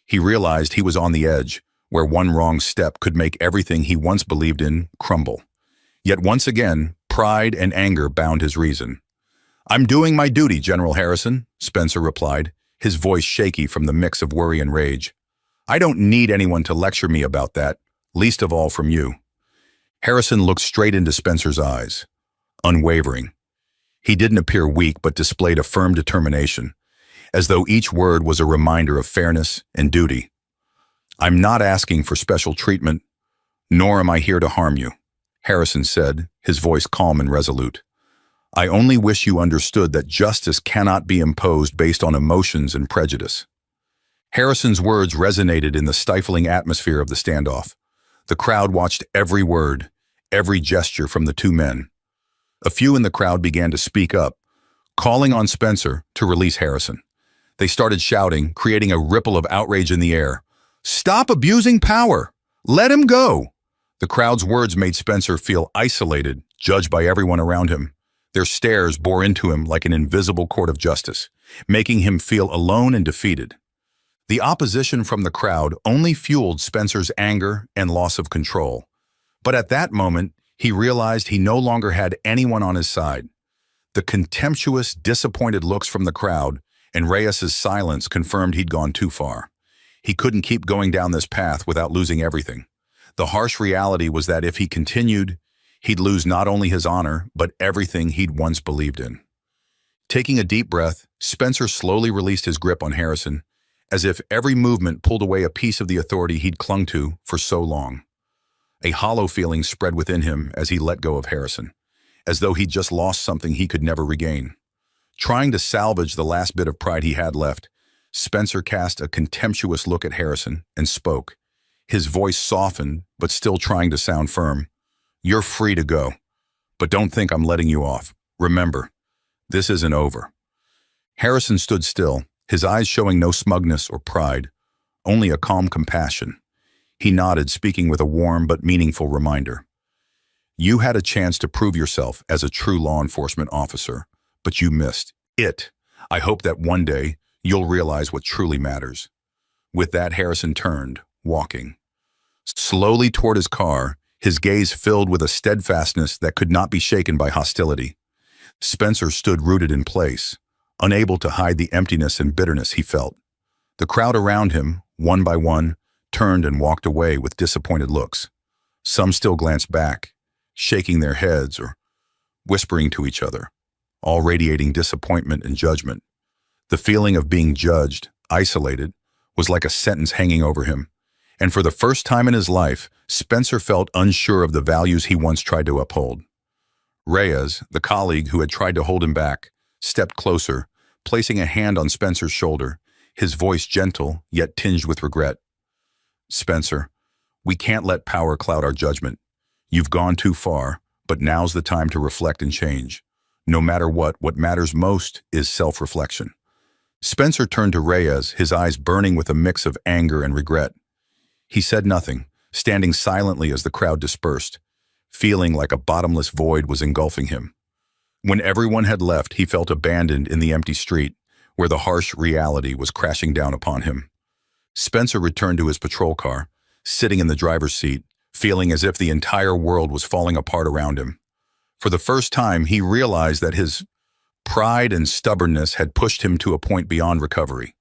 He realized he was on the edge, where one wrong step could make everything he once believed in crumble. Yet once again, pride and anger bound his reason. "I'm doing my duty, General Harrison," Spencer replied, his voice shaky from the mix of worry and rage. "I don't need anyone to lecture me about that, least of all from you." Harrison looked straight into Spencer's eyes, unwavering. He didn't appear weak, but displayed a firm determination, as though each word was a reminder of fairness and duty. "I'm not asking for special treatment, nor am I here to harm you," Harrison said, his voice calm and resolute. "I only wish you understood that justice cannot be imposed based on emotions and prejudice." Harrison's words resonated in the stifling atmosphere of the standoff. The crowd watched every word, every gesture from the two men. A few in the crowd began to speak up, calling on Spencer to release Harrison. They started shouting, creating a ripple of outrage in the air. "Stop abusing power! Let him go!" The crowd's words made Spencer feel isolated, judged by everyone around him. Their stares bore into him like an invisible court of justice, making him feel alone and defeated. The opposition from the crowd only fueled Spencer's anger and loss of control. But at that moment, he realized he no longer had anyone on his side. The contemptuous, disappointed looks from the crowd and Reyes's silence confirmed he'd gone too far. He couldn't keep going down this path without losing everything. The harsh reality was that if he continued, he'd lose not only his honor, but everything he'd once believed in. Taking a deep breath, Spencer slowly released his grip on Harrison, as if every movement pulled away a piece of the authority he'd clung to for so long. A hollow feeling spread within him as he let go of Harrison, as though he'd just lost something he could never regain. Trying to salvage the last bit of pride he had left, Spencer cast a contemptuous look at Harrison and spoke. His voice softened, but still trying to sound firm. "You're free to go, but don't think I'm letting you off. Remember, this isn't over." Harrison stood still, his eyes showing no smugness or pride, only a calm compassion. He nodded, speaking with a warm but meaningful reminder. "You had a chance to prove yourself as a true law enforcement officer, but you missed it. I hope that one day you'll realize what truly matters." With that, Harrison turned, walking slowly toward his car, his gaze filled with a steadfastness that could not be shaken by hostility. Spencer stood rooted in place, unable to hide the emptiness and bitterness he felt. The crowd around him, one by one, turned and walked away with disappointed looks. Some still glanced back, shaking their heads or whispering to each other, all radiating disappointment and judgment. The feeling of being judged, isolated, was like a sentence hanging over him. And for the first time in his life, Spencer felt unsure of the values he once tried to uphold. Reyes, the colleague who had tried to hold him back, stepped closer, placing a hand on Spencer's shoulder, his voice gentle yet tinged with regret. "Spencer, we can't let power cloud our judgment. You've gone too far, but now's the time to reflect and change. No matter what matters most is self-reflection." Spencer turned to Reyes, his eyes burning with a mix of anger and regret. He said nothing, standing silently as the crowd dispersed, feeling like a bottomless void was engulfing him. When everyone had left, he felt abandoned in the empty street, where the harsh reality was crashing down upon him. Spencer returned to his patrol car, sitting in the driver's seat, feeling as if the entire world was falling apart around him. For the first time, he realized that his pride and stubbornness had pushed him to a point beyond recovery.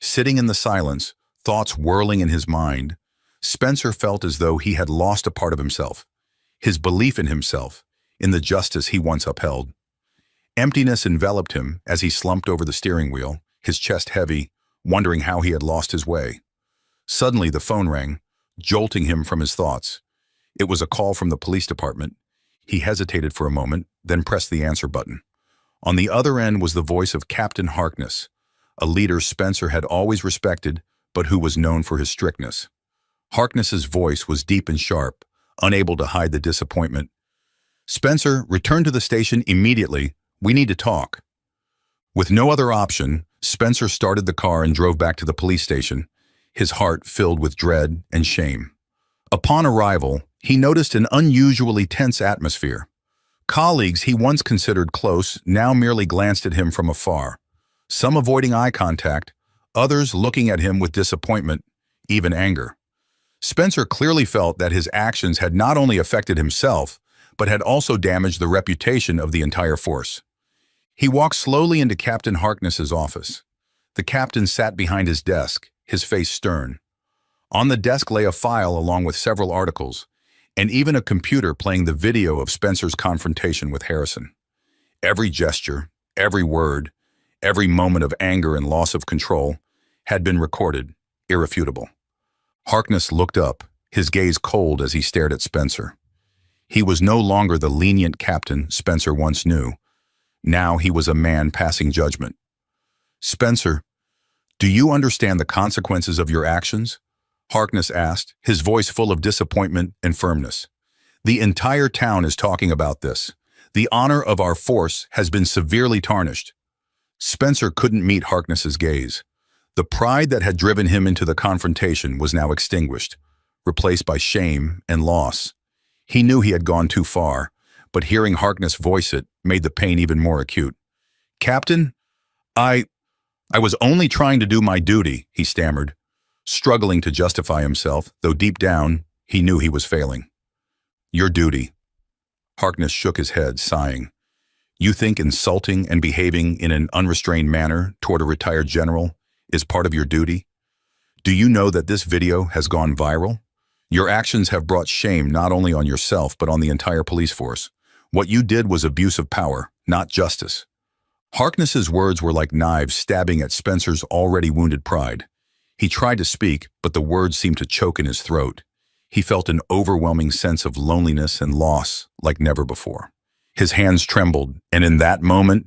Sitting in the silence, thoughts whirling in his mind, Spencer felt as though he had lost a part of himself, his belief in himself, in the justice he once upheld. Emptiness enveloped him as he slumped over the steering wheel, his chest heavy, wondering how he had lost his way. Suddenly the phone rang, jolting him from his thoughts. It was a call from the police department. He hesitated for a moment, then pressed the answer button. On the other end was the voice of Captain Harkness, a leader Spencer had always respected, but who was known for his strictness. Harkness's voice was deep and sharp, unable to hide the disappointment. "Spencer, return to the station immediately. We need to talk." With no other option, Spencer started the car and drove back to the police station, his heart filled with dread and shame. Upon arrival, he noticed an unusually tense atmosphere. Colleagues he once considered close now merely glanced at him from afar, some avoiding eye contact, others looking at him with disappointment, even anger. Spencer clearly felt that his actions had not only affected himself, but had also damaged the reputation of the entire force. He walked slowly into Captain Harkness's office. The captain sat behind his desk, his face stern. On the desk lay a file along with several articles, and even a computer playing the video of Spencer's confrontation with Harrison. Every gesture, every word, every moment of anger and loss of control had been recorded, irrefutable. Harkness looked up, his gaze cold as he stared at Spencer. He was no longer the lenient captain Spencer once knew. Now he was a man passing judgment. "Spencer, do you understand the consequences of your actions?" Harkness asked, his voice full of disappointment and firmness. "The entire town is talking about this. The honor of our force has been severely tarnished." Spencer couldn't meet Harkness's gaze. The pride that had driven him into the confrontation was now extinguished, replaced by shame and loss. He knew he had gone too far, but hearing Harkness voice it made the pain even more acute. "Captain, I was only trying to do my duty," he stammered, struggling to justify himself, though deep down he knew he was failing. "Your duty." Harkness shook his head, sighing. "You think insulting and behaving in an unrestrained manner toward a retired general is part of your duty? Do you know that this video has gone viral? Your actions have brought shame not only on yourself but on the entire police force. What you did was abuse of power, not justice." Harkness's words were like knives stabbing at Spencer's already wounded pride. He tried to speak, but the words seemed to choke in his throat. He felt an overwhelming sense of loneliness and loss like never before. His hands trembled, and in that moment,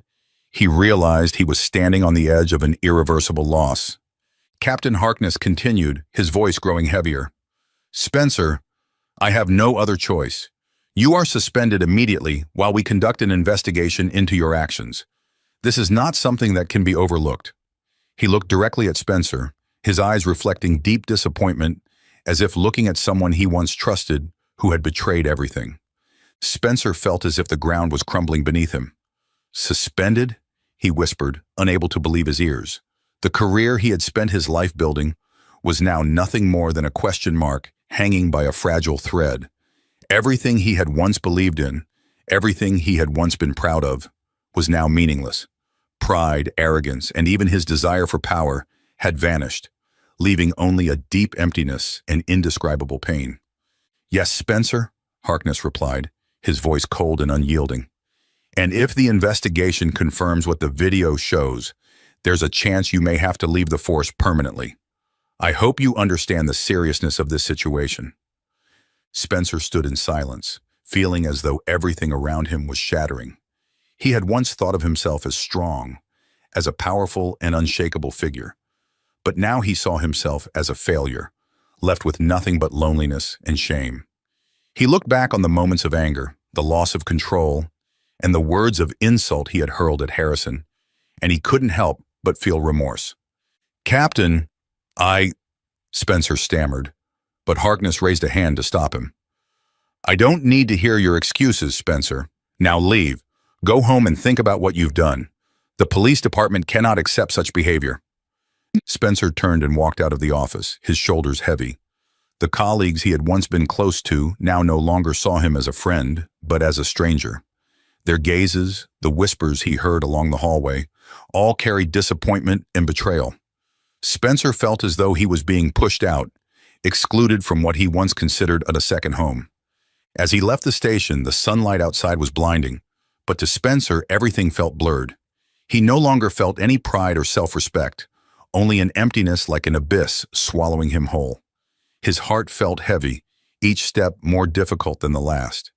he realized he was standing on the edge of an irreversible loss. Captain Harkness continued, his voice growing heavier. Spencer, I have no other choice. You are suspended immediately while we conduct an investigation into your actions. This is not something that can be overlooked. He looked directly at Spencer, his eyes reflecting deep disappointment, as if looking at someone he once trusted who had betrayed everything. Spencer felt as if the ground was crumbling beneath him. Suspended? He whispered, unable to believe his ears. The career he had spent his life building was now nothing more than a question mark hanging by a fragile thread. Everything he had once believed in, everything he had once been proud of, was now meaningless. Pride, arrogance, and even his desire for power had vanished, leaving only a deep emptiness and indescribable pain. Yes, Spencer, Harkness replied, his voice cold and unyielding. And if the investigation confirms what the video shows, there's a chance you may have to leave the force permanently. I hope you understand the seriousness of this situation. Spencer stood in silence, feeling as though everything around him was shattering. He had once thought of himself as strong, as a powerful and unshakable figure. But now he saw himself as a failure, left with nothing but loneliness and shame. He looked back on the moments of anger, the loss of control, and the words of insult he had hurled at Harrison, and he couldn't help but feel remorse. Captain, Spencer stammered, but Harkness raised a hand to stop him. I don't need to hear your excuses, Spencer. Now leave. Go home and think about what you've done. The police department cannot accept such behavior. Spencer turned and walked out of the office, his shoulders heavy. The colleagues he had once been close to now no longer saw him as a friend, but as a stranger. Their gazes, the whispers he heard along the hallway, all carried disappointment and betrayal. Spencer felt as though he was being pushed out, excluded from what he once considered a second home. As he left the station, the sunlight outside was blinding, but to Spencer, everything felt blurred. He no longer felt any pride or self-respect, only an emptiness like an abyss swallowing him whole. His heart felt heavy, each step more difficult than the last.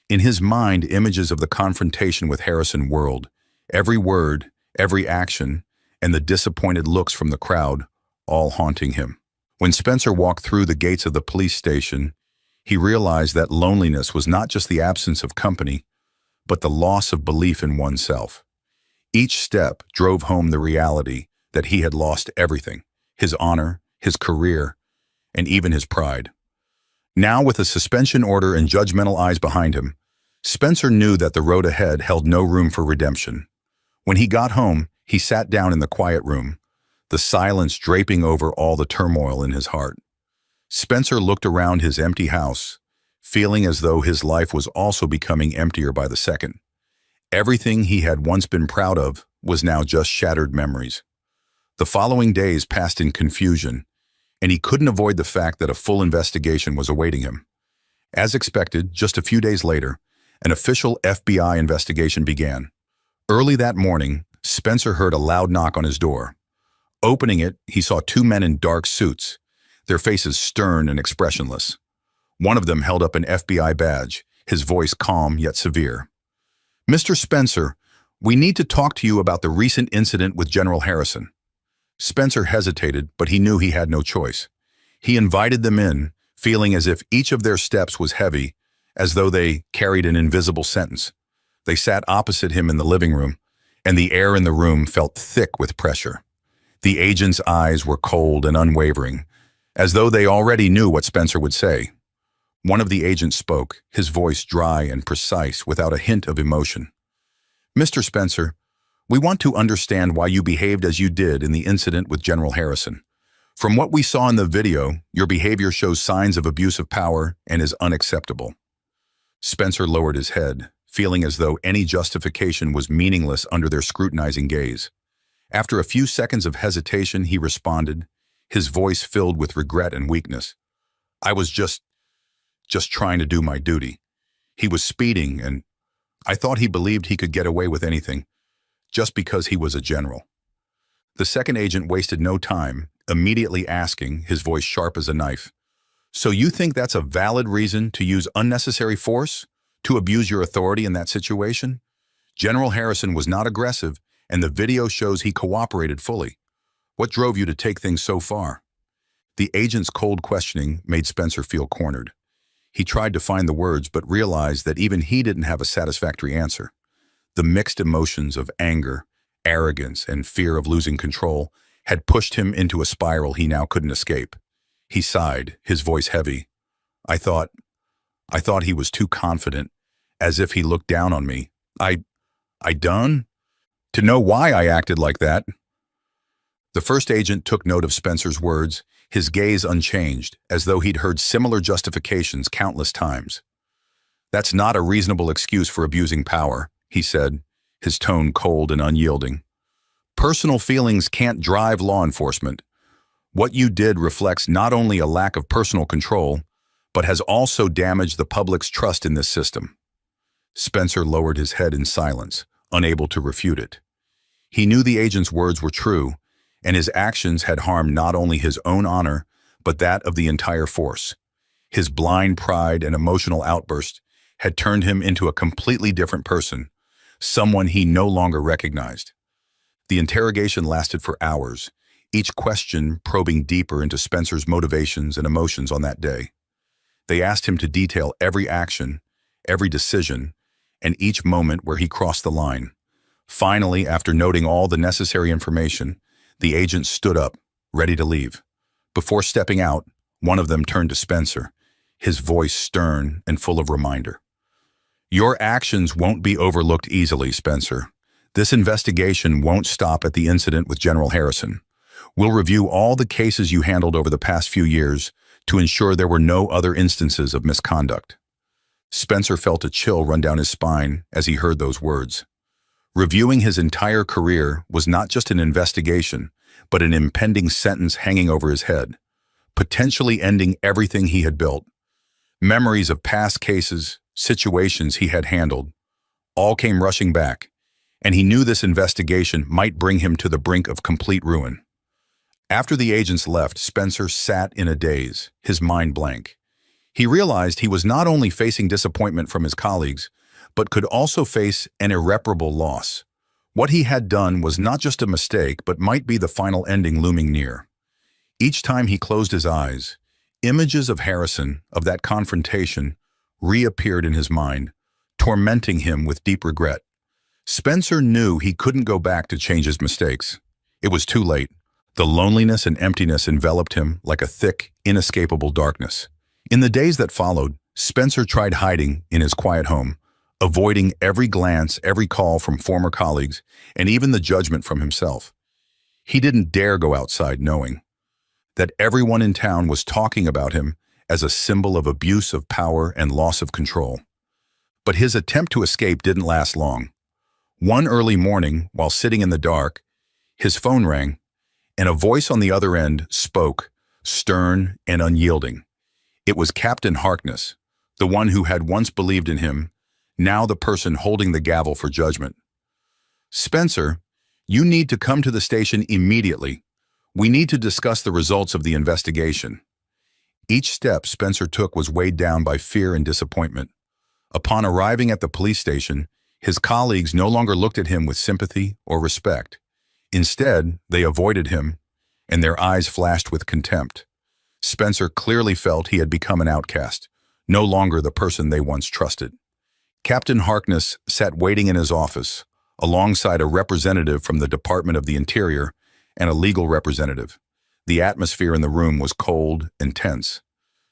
In his mind, images of the confrontation with Harrison whirled, every word, every action, and the disappointed looks from the crowd, all haunting him. When Spencer walked through the gates of the police station, he realized that loneliness was not just the absence of company, but the loss of belief in oneself. Each step drove home the reality that he had lost everything, his honor, his career, and even his pride. Now, with a suspension order and judgmental eyes behind him, Spencer knew that the road ahead held no room for redemption. When he got home, he sat down in the quiet room, the silence draping over all the turmoil in his heart. Spencer looked around his empty house, feeling as though his life was also becoming emptier by the second. Everything he had once been proud of was now just shattered memories. The following days passed in confusion, and he couldn't avoid the fact that a full investigation was awaiting him. As expected, just a few days later, an official FBI investigation began. Early that morning, Spencer heard a loud knock on his door. Opening it, he saw two men in dark suits, their faces stern and expressionless. One of them held up an FBI badge, his voice calm yet severe. Mr. Spencer, we need to talk to you about the recent incident with General Harrison. Spencer hesitated, but he knew he had no choice. He invited them in, feeling as if each of their steps was heavy, as though they carried an invisible sentence. They sat opposite him in the living room, and the air in the room felt thick with pressure. The agent's eyes were cold and unwavering, as though they already knew what Spencer would say. One of the agents spoke, his voice dry and precise without a hint of emotion. Mr. Spencer, we want to understand why you behaved as you did in the incident with General Harrison. From what we saw in the video, your behavior shows signs of abuse of power and is unacceptable. Spencer lowered his head, feeling as though any justification was meaningless under their scrutinizing gaze. After a few seconds of hesitation, he responded, his voice filled with regret and weakness. I was just trying to do my duty. He was speeding, and I thought he believed he could get away with anything, just because he was a general. The second agent wasted no time, immediately asking, his voice sharp as a knife, so you think that's a valid reason to use unnecessary force? to abuse your authority in that situation? General Harrison was not aggressive, and the video shows he cooperated fully. What drove you to take things so far? The agent's cold questioning made Spencer feel cornered. He tried to find the words, but realized that even he didn't have a satisfactory answer. The mixed emotions of anger, arrogance, and fear of losing control had pushed him into a spiral he now couldn't escape. He sighed, his voice heavy. I thought he was too confident, as if he looked down on me. I done? To know why I acted like that? The first agent took note of Spencer's words, his gaze unchanged, as though he'd heard similar justifications countless times. That's not a reasonable excuse for abusing power, he said, his tone cold and unyielding. Personal feelings can't drive law enforcement. What you did reflects not only a lack of personal control, but has also damaged the public's trust in this system. Spencer lowered his head in silence, unable to refute it. He knew the agent's words were true, and his actions had harmed not only his own honor, but that of the entire force. His blind pride and emotional outburst had turned him into a completely different person, someone he no longer recognized. The interrogation lasted for hours, each question probing deeper into Spencer's motivations and emotions on that day. They asked him to detail every action, every decision, and each moment where he crossed the line. Finally, after noting all the necessary information, the agent stood up, ready to leave. Before stepping out, one of them turned to Spencer, his voice stern and full of reminder. Your actions won't be overlooked easily, Spencer. This investigation won't stop at the incident with General Harrison. We'll review all the cases you handled over the past few years to ensure there were no other instances of misconduct. Spencer felt a chill run down his spine as he heard those words. Reviewing his entire career was not just an investigation, but an impending sentence hanging over his head, potentially ending everything he had built. Memories of past cases, situations he had handled, all came rushing back, and he knew this investigation might bring him to the brink of complete ruin. After the agents left, Spencer sat in a daze, his mind blank. He realized he was not only facing disappointment from his colleagues, but could also face an irreparable loss. What he had done was not just a mistake, but might be the final ending looming near. Each time he closed his eyes, images of Harrison, of that confrontation, reappeared in his mind, tormenting him with deep regret. Spencer knew he couldn't go back to change his mistakes. It was too late. The loneliness and emptiness enveloped him like a thick, inescapable darkness. In the days that followed, Spencer tried hiding in his quiet home, avoiding every glance, every call from former colleagues, and even the judgment from himself. He didn't dare go outside knowing that everyone in town was talking about him as a symbol of abuse of power and loss of control. But his attempt to escape didn't last long. One early morning, while sitting in the dark, his phone rang, and a voice on the other end spoke, stern and unyielding. It was Captain Harkness, the one who had once believed in him, now the person holding the gavel for judgment. Spencer, you need to come to the station immediately. We need to discuss the results of the investigation. Each step Spencer took was weighed down by fear and disappointment. Upon arriving at the police station, his colleagues no longer looked at him with sympathy or respect. Instead, they avoided him, and their eyes flashed with contempt. Spencer clearly felt he had become an outcast, no longer the person they once trusted. Captain Harkness sat waiting in his office, alongside a representative from the Department of the Interior and a legal representative. The atmosphere in the room was cold and tense.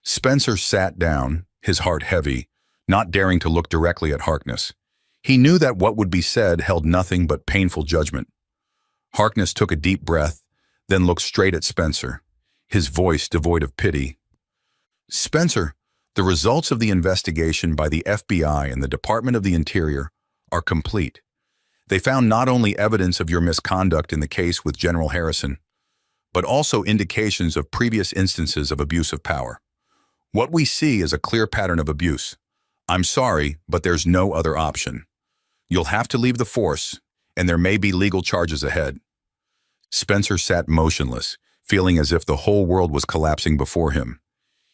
Spencer sat down, his heart heavy, not daring to look directly at Harkness. He knew that what would be said held nothing but painful judgment. Harkness took a deep breath, then looked straight at Spencer, his voice devoid of pity. Spencer, the results of the investigation by the FBI and the Department of the Interior are complete. They found not only evidence of your misconduct in the case with General Harrison, but also indications of previous instances of abuse of power. What we see is a clear pattern of abuse. I'm sorry, but there's no other option. You'll have to leave the force, and there may be legal charges ahead. Spencer sat motionless, feeling as if the whole world was collapsing before him.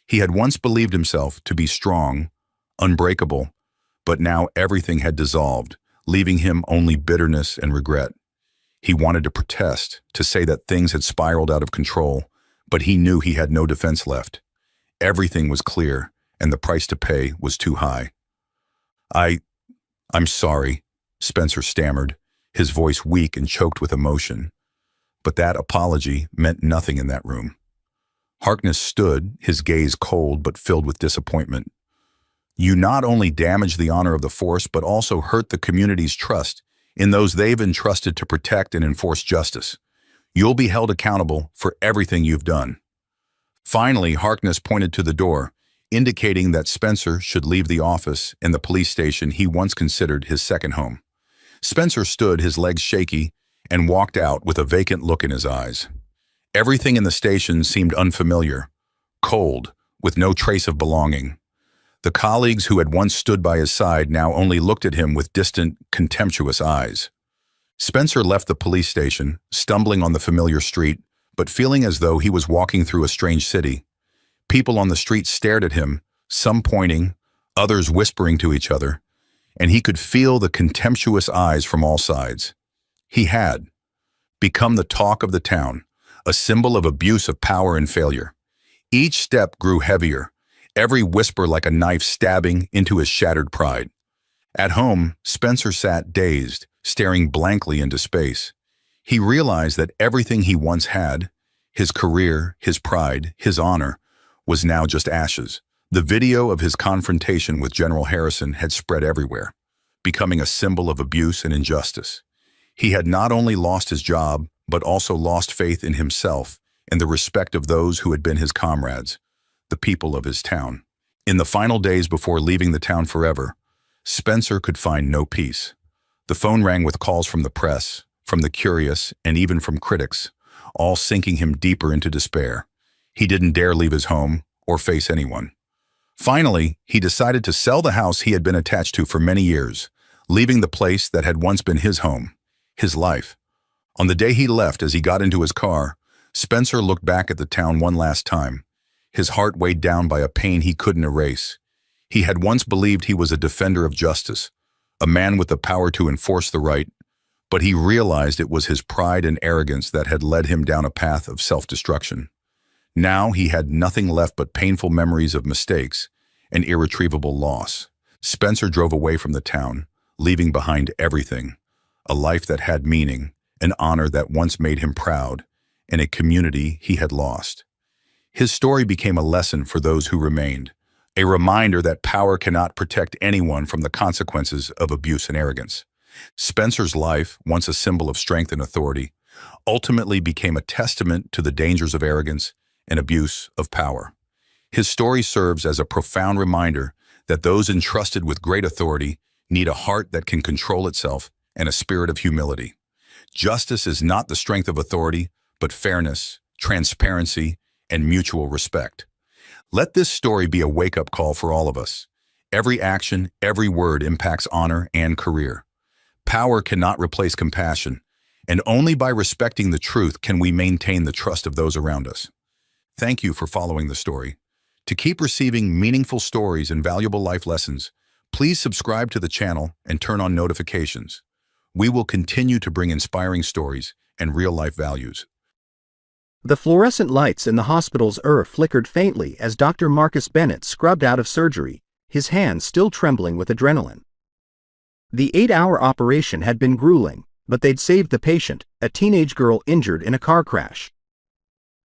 He had once believed himself to be strong, unbreakable, But now everything had dissolved, leaving him only bitterness and regret. He wanted to protest, to say that things had spiraled out of control, but he knew he had no defense left. Everything was clear, and the price to pay was too high. I'm sorry, Spencer stammered, his voice weak and choked with emotion. But that apology meant nothing in that room. Harkness stood, his gaze cold but filled with disappointment. You not only damaged the honor of the force, but also hurt the community's trust in those they've entrusted to protect and enforce justice. You'll be held accountable for everything you've done. Finally, Harkness pointed to the door, indicating that Spencer should leave the office and the police station he once considered his second home. Spencer stood, his legs shaky, and walked out with a vacant look in his eyes. Everything in the station seemed unfamiliar, cold, with no trace of belonging. The colleagues who had once stood by his side now only looked at him with distant, contemptuous eyes. Spencer left the police station, stumbling on the familiar street, but feeling as though he was walking through a strange city. People on the street stared at him, some pointing, others whispering to each other, and he could feel the contemptuous eyes from all sides. He had become the talk of the town, a symbol of abuse of power and failure. Each step grew heavier, every whisper like a knife stabbing into his shattered pride. At home, Spencer sat dazed, staring blankly into space. He realized that everything he once had, his career, his pride, his honor, was now just ashes. The video of his confrontation with General Harrison had spread everywhere, becoming a symbol of abuse and injustice. He had not only lost his job, but also lost faith in himself and the respect of those who had been his comrades, the people of his town. In the final days before leaving the town forever, Spencer could find no peace. The phone rang with calls from the press, from the curious, and even from critics, all sinking him deeper into despair. He didn't dare leave his home or face anyone. Finally, he decided to sell the house he had been attached to for many years, leaving the place that had once been his home, his life. On the day he left, as he got into his car, Spencer looked back at the town one last time, his heart weighed down by a pain he couldn't erase. He had once believed he was a defender of justice, a man with the power to enforce the right, but he realized it was his pride and arrogance that had led him down a path of self-destruction. Now he had nothing left but painful memories of mistakes and irretrievable loss. Spencer drove away from the town, leaving behind everything, a life that had meaning, an honor that once made him proud, and a community he had lost. His story became a lesson for those who remained, a reminder that power cannot protect anyone from the consequences of abuse and arrogance. Spencer's life, once a symbol of strength and authority, ultimately became a testament to the dangers of arrogance and abuse of power. His story serves as a profound reminder that those entrusted with great authority need a heart that can control itself and a spirit of humility. Justice is not the strength of authority, but fairness, transparency, and mutual respect. Let this story be a wake-up call for all of us. Every action, every word impacts honor and career. Power cannot replace compassion, and only by respecting the truth can we maintain the trust of those around us. Thank you for following the story. To keep receiving meaningful stories and valuable life lessons, please subscribe to the channel and turn on notifications. We will continue to bring inspiring stories and real-life values. The fluorescent lights in the hospital's flickered faintly as Dr. Marcus Bennett scrubbed out of surgery, his hands still trembling with adrenaline. The 8-hour operation had been grueling, but they'd saved the patient, a teenage girl injured in a car crash.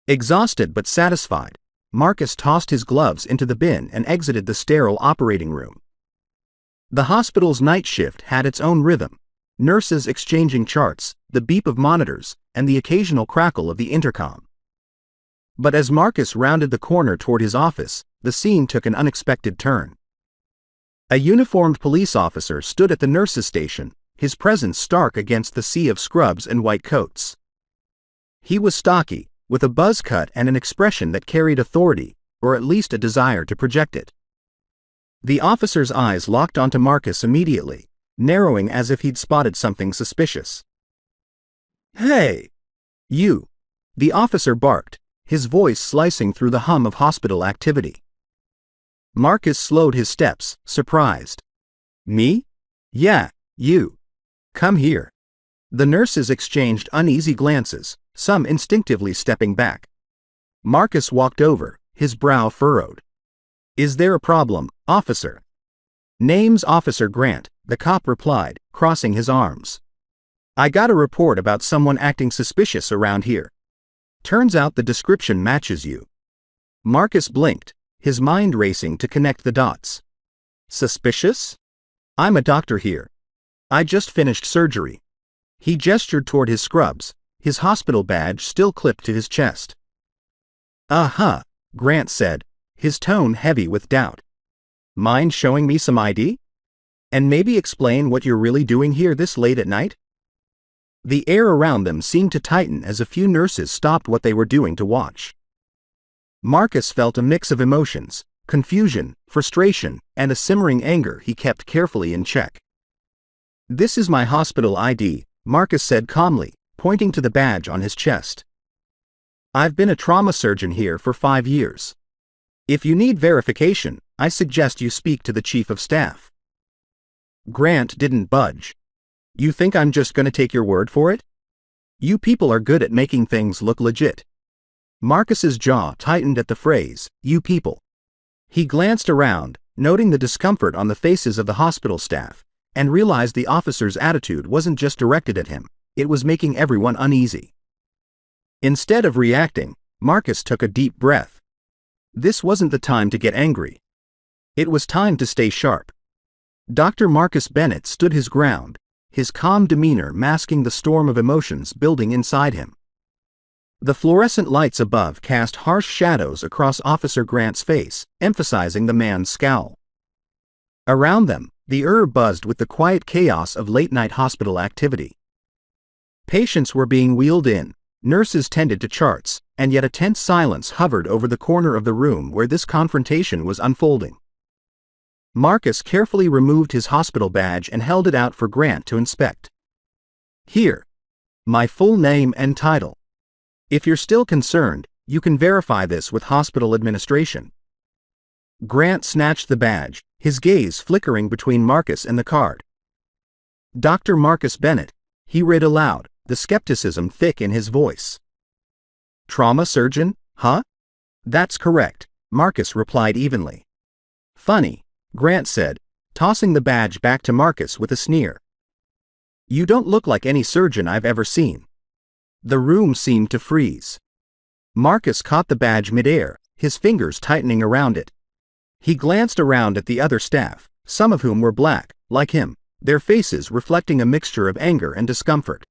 Exhausted but satisfied, Marcus tossed his gloves into the bin and exited the sterile operating room. The hospital's night shift had its own rhythm, nurses exchanging charts, the beep of monitors, and the occasional crackle of the intercom. But as Marcus rounded the corner toward his office, the scene took an unexpected turn. A uniformed police officer stood at the nurses' station, his presence stark against the sea of scrubs and white coats. He was stocky, with a buzz cut and an expression that carried authority, or at least a desire to project it. The officer's eyes locked onto Marcus immediately, narrowing as if he'd spotted something suspicious. "Hey! You!" the officer barked, his voice slicing through the hum of hospital activity. Marcus slowed his steps, surprised. Me? Yeah, you. Come here. The nurses exchanged uneasy glances, some instinctively stepping back. Marcus walked over, his brow furrowed. Is there a problem, officer? Name's Officer Grant, the cop replied, crossing his arms. I got a report about someone acting suspicious around here. Turns out the description matches you. Marcus blinked, his mind racing to connect the dots. Suspicious? I'm a doctor here. I just finished surgery. He gestured toward his scrubs, his hospital badge still clipped to his chest. Uh-huh, Grant said, his tone heavy with doubt. Mind showing me some ID? And maybe explain what you're really doing here this late at night? The air around them seemed to tighten as a few nurses stopped what they were doing to watch. Marcus felt a mix of emotions, confusion, frustration, and a simmering anger he kept carefully in check. This is my hospital ID, Marcus said calmly, pointing to the badge on his chest. I've been a trauma surgeon here for 5 years. If you need verification, I suggest you speak to the chief of staff. Grant didn't budge. You think I'm just going to take your word for it? You people are good at making things look legit. Marcus's jaw tightened at the phrase, you people. He glanced around, noting the discomfort on the faces of the hospital staff, and realized the officer's attitude wasn't just directed at him, it was making everyone uneasy. Instead of reacting, Marcus took a deep breath. This wasn't the time to get angry. It was time to stay sharp. Dr. Marcus Bennett stood his ground, his calm demeanor masking the storm of emotions building inside him. The fluorescent lights above cast harsh shadows across Officer Grant's face, emphasizing the man's scowl. Around them, the air buzzed with the quiet chaos of late-night hospital activity. Patients were being wheeled in, nurses tended to charts, and yet a tense silence hovered over the corner of the room where this confrontation was unfolding. Marcus carefully removed his hospital badge and held it out for Grant to inspect. Here. My full name and title. If you're still concerned, you can verify this with hospital administration. Grant snatched the badge, his gaze flickering between Marcus and the card. Dr. Marcus Bennett, he read aloud, the skepticism thick in his voice. Trauma surgeon, huh? That's correct, Marcus replied evenly. Funny, Grant said, tossing the badge back to Marcus with a sneer. You don't look like any surgeon I've ever seen. The room seemed to freeze. Marcus caught the badge midair, his fingers tightening around it. He glanced around at the other staff, some of whom were black, like him, their faces reflecting a mixture of anger and discomfort.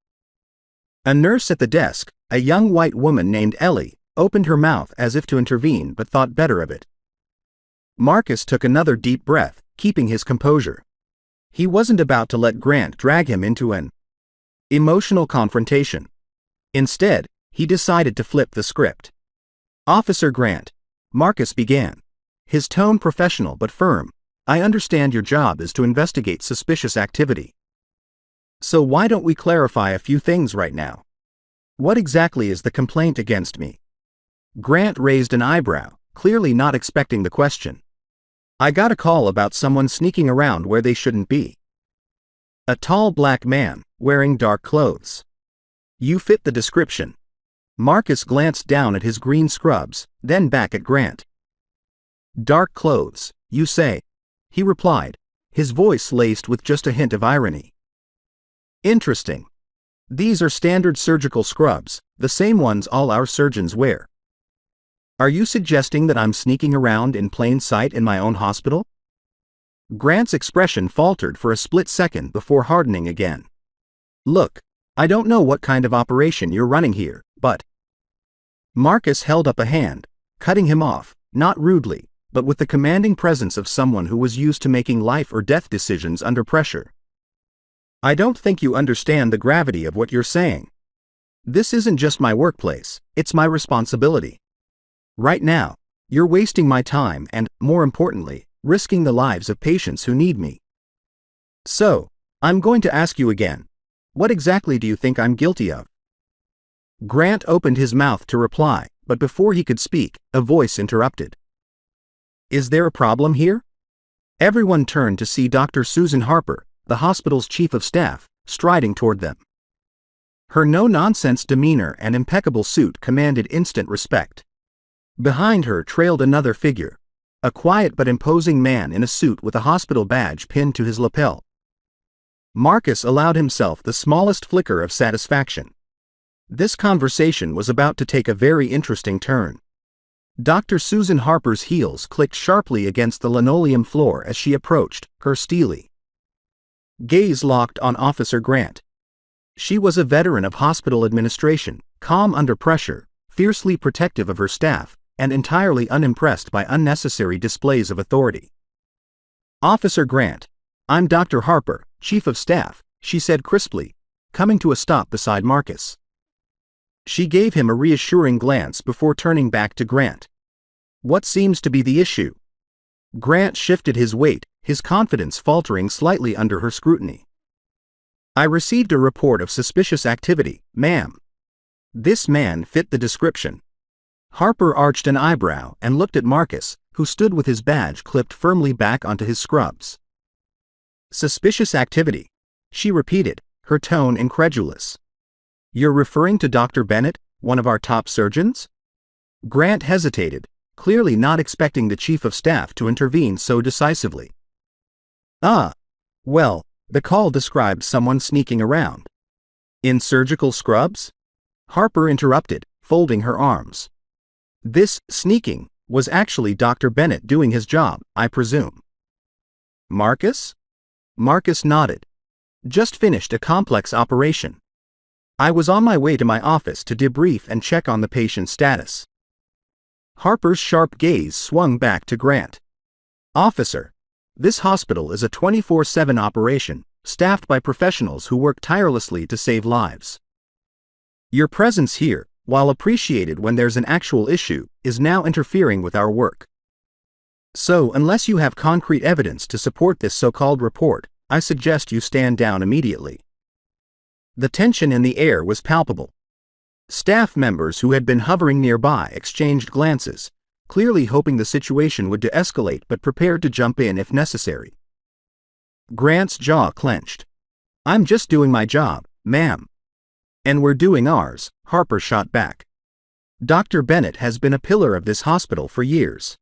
A nurse at the desk, a young white woman named Ellie, opened her mouth as if to intervene but thought better of it. Marcus took another deep breath, keeping his composure. He wasn't about to let Grant drag him into an emotional confrontation. Instead, he decided to flip the script. Officer Grant, Marcus began, his tone professional but firm, I understand your job is to investigate suspicious activity. So why don't we clarify a few things right now? What exactly is the complaint against me? Grant raised an eyebrow, clearly not expecting the question. I got a call about someone sneaking around where they shouldn't be. A tall black man, wearing dark clothes. You fit the description. Marcus glanced down at his green scrubs, then back at Grant. Dark clothes, you say? He replied, his voice laced with just a hint of irony. Interesting. These are standard surgical scrubs, the same ones all our surgeons wear. Are you suggesting that I'm sneaking around in plain sight in my own hospital? Grant's expression faltered for a split second before hardening again. Look, I don't know what kind of operation you're running here, but... Marcus held up a hand, cutting him off, not rudely, but with the commanding presence of someone who was used to making life or death decisions under pressure. I don't think you understand the gravity of what you're saying. This isn't just my workplace, it's my responsibility. Right now, you're wasting my time and, more importantly, risking the lives of patients who need me. So, I'm going to ask you again. What exactly do you think I'm guilty of? Grant opened his mouth to reply, but before he could speak, a voice interrupted. Is there a problem here? Everyone turned to see Dr. Susan Harper, the hospital's chief of staff, striding toward them. Her no-nonsense demeanor and impeccable suit commanded instant respect. Behind her trailed another figure, a quiet but imposing man in a suit with a hospital badge pinned to his lapel. Marcus allowed himself the smallest flicker of satisfaction. This conversation was about to take a very interesting turn. Dr. Susan Harper's heels clicked sharply against the linoleum floor as she approached, her steely gaze locked on Officer Grant. She was a veteran of hospital administration, calm under pressure, fiercely protective of her staff, and entirely unimpressed by unnecessary displays of authority. "Officer Grant, I'm Dr. Harper, Chief of Staff," she said crisply, coming to a stop beside Marcus. She gave him a reassuring glance before turning back to Grant. "What seems to be the issue?" Grant shifted his weight, his confidence faltering slightly under her scrutiny. "I received a report of suspicious activity, ma'am." This man fit the description. Harper arched an eyebrow and looked at Marcus, who stood with his badge clipped firmly back onto his scrubs. "Suspicious activity," she repeated, her tone incredulous. "You're referring to Dr. Bennett, one of our top surgeons?" Grant hesitated, clearly not expecting the chief of staff to intervene so decisively. Well, the call described someone sneaking around." "In surgical scrubs?" Harper interrupted, folding her arms. "This sneaking was actually Dr. Bennett doing his job, I presume." "Marcus?" Marcus nodded. "Just finished a complex operation. I was on my way to my office to debrief and check on the patient's status." Harper's sharp gaze swung back to Grant. "Officer, this hospital is a 24/7 operation, staffed by professionals who work tirelessly to save lives. Your presence here, while appreciated when there's an actual issue, is now interfering with our work. So unless you have concrete evidence to support this so-called report, I suggest you stand down immediately." The tension in the air was palpable. Staff members who had been hovering nearby exchanged glances, clearly hoping the situation would de-escalate but prepared to jump in if necessary. Grant's jaw clenched. "I'm just doing my job, ma'am." "And we're doing ours," Harper shot back. "Dr. Bennett has been a pillar of this hospital for years.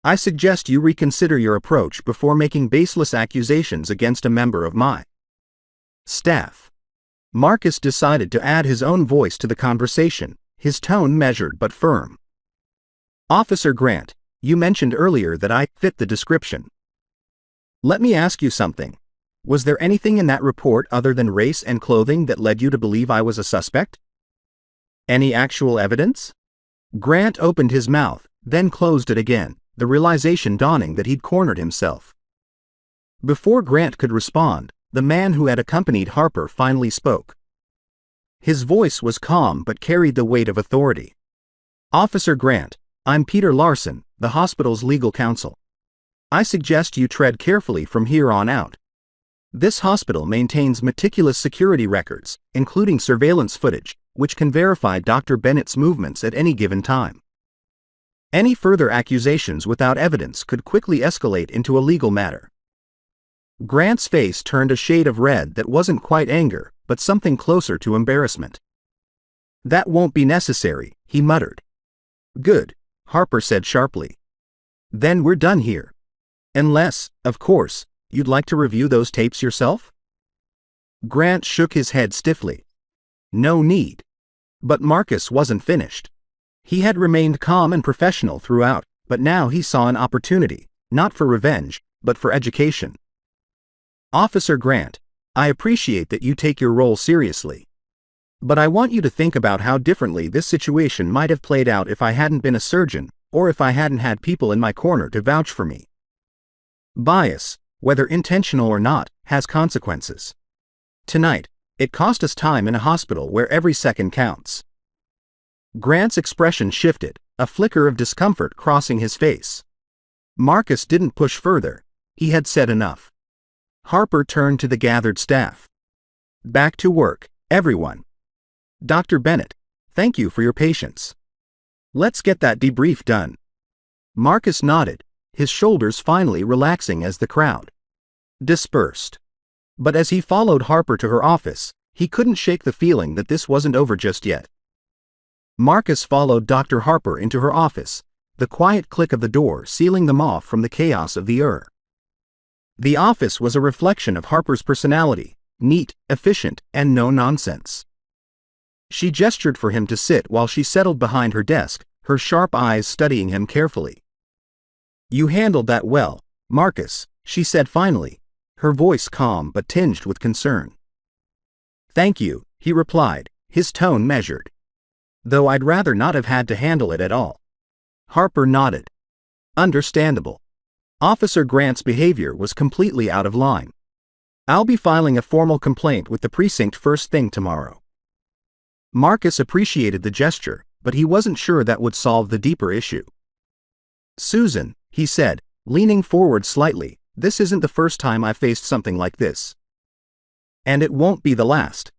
I suggest you reconsider your approach before making baseless accusations against a member of my staff." Marcus decided to add his own voice to the conversation, his tone measured but firm. "Officer Grant, you mentioned earlier that I fit the description. Let me ask you something. Was there anything in that report other than race and clothing that led you to believe I was a suspect? Any actual evidence?" Grant opened his mouth, then closed it again, the realization dawning that he'd cornered himself. Before Grant could respond, the man who had accompanied Harper finally spoke. His voice was calm but carried the weight of authority. "Officer Grant, I'm Peter Larson, the hospital's legal counsel. I suggest you tread carefully from here on out. This hospital maintains meticulous security records, including surveillance footage, which can verify Dr. Bennett's movements at any given time. Any further accusations without evidence could quickly escalate into a legal matter." Grant's face turned a shade of red that wasn't quite anger, but something closer to embarrassment. "That won't be necessary," he muttered. "Good," Harper said sharply. "Then we're done here. Unless, of course, you'd like to review those tapes yourself?" Grant shook his head stiffly. No need. But Marcus wasn't finished. He had remained calm and professional throughout, but now he saw an opportunity, not for revenge, but for education. "Officer Grant, I appreciate that you take your role seriously. But I want you to think about how differently this situation might have played out if I hadn't been a surgeon, or if I hadn't had people in my corner to vouch for me. Bias, whether intentional or not, has consequences. Tonight, it cost us time in a hospital where every second counts." Grant's expression shifted, a flicker of discomfort crossing his face. Marcus didn't push further. He had said enough. Harper turned to the gathered staff. "Back to work, everyone. Dr. Bennett, thank you for your patience. Let's get that debrief done." Marcus nodded, his shoulders finally relaxing as the crowd dispersed. But as he followed Harper to her office, he couldn't shake the feeling that this wasn't over just yet. Marcus followed Dr. Harper into her office, the quiet click of the door sealing them off from the chaos of the ER. The office was a reflection of Harper's personality, neat, efficient, and no nonsense. She gestured for him to sit while she settled behind her desk, her sharp eyes studying him carefully. "You handled that well, Marcus," she said finally, her voice calm but tinged with concern. "Thank you," he replied, his tone measured. "Though I'd rather not have had to handle it at all." Harper nodded. "Understandable. Officer Grant's behavior was completely out of line. I'll be filing a formal complaint with the precinct first thing tomorrow." Marcus appreciated the gesture, but he wasn't sure that would solve the deeper issue. "Susan," he said, leaning forward slightly, "this isn't the first time I've faced something like this. And it won't be the last.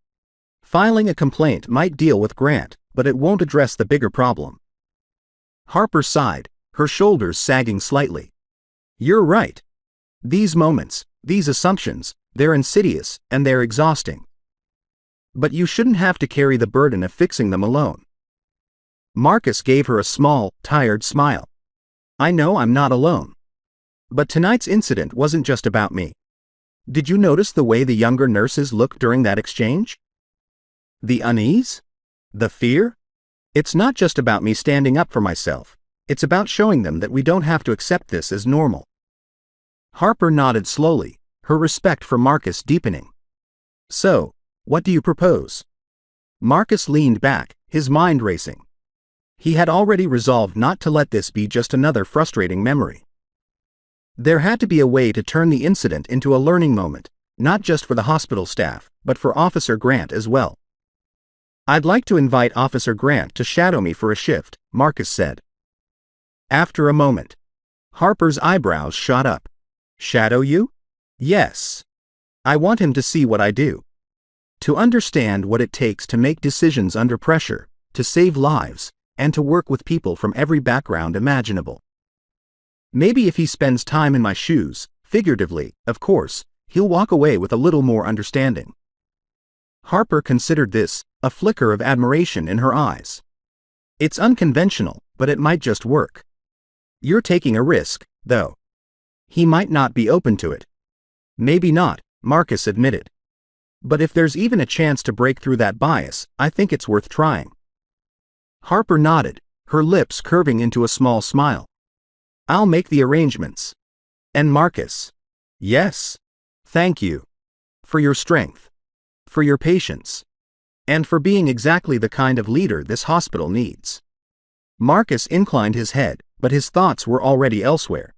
Filing a complaint might deal with Grant, but it won't address the bigger problem." Harper sighed, her shoulders sagging slightly. "You're right. These moments, these assumptions, they're insidious and they're exhausting. But you shouldn't have to carry the burden of fixing them alone." Marcus gave her a small, tired smile. "I know I'm not alone. But tonight's incident wasn't just about me. Did you notice the way the younger nurses looked during that exchange? The unease? The fear? It's not just about me standing up for myself. It's about showing them that we don't have to accept this as normal." Harper nodded slowly, her respect for Marcus deepening. "So, what do you propose?" Marcus leaned back, his mind racing. He had already resolved not to let this be just another frustrating memory. There had to be a way to turn the incident into a learning moment, not just for the hospital staff, but for Officer Grant as well. "I'd like to invite Officer Grant to shadow me for a shift," Marcus said. After a moment, Harper's eyebrows shot up. "Shadow you?" "Yes. I want him to see what I do. To understand what it takes to make decisions under pressure, to save lives, and to work with people from every background imaginable. Maybe if he spends time in my shoes, figuratively, of course, he'll walk away with a little more understanding." Harper considered this, a flicker of admiration in her eyes. "It's unconventional, but it might just work. You're taking a risk, though. He might not be open to it." "Maybe not," Marcus admitted. "But if there's even a chance to break through that bias, I think it's worth trying." Harper nodded, her lips curving into a small smile. "I'll make the arrangements." And Marcus, "Yes. Thank you. For your strength. For your patience. And for being exactly the kind of leader this hospital needs." Marcus inclined his head, but his thoughts were already elsewhere.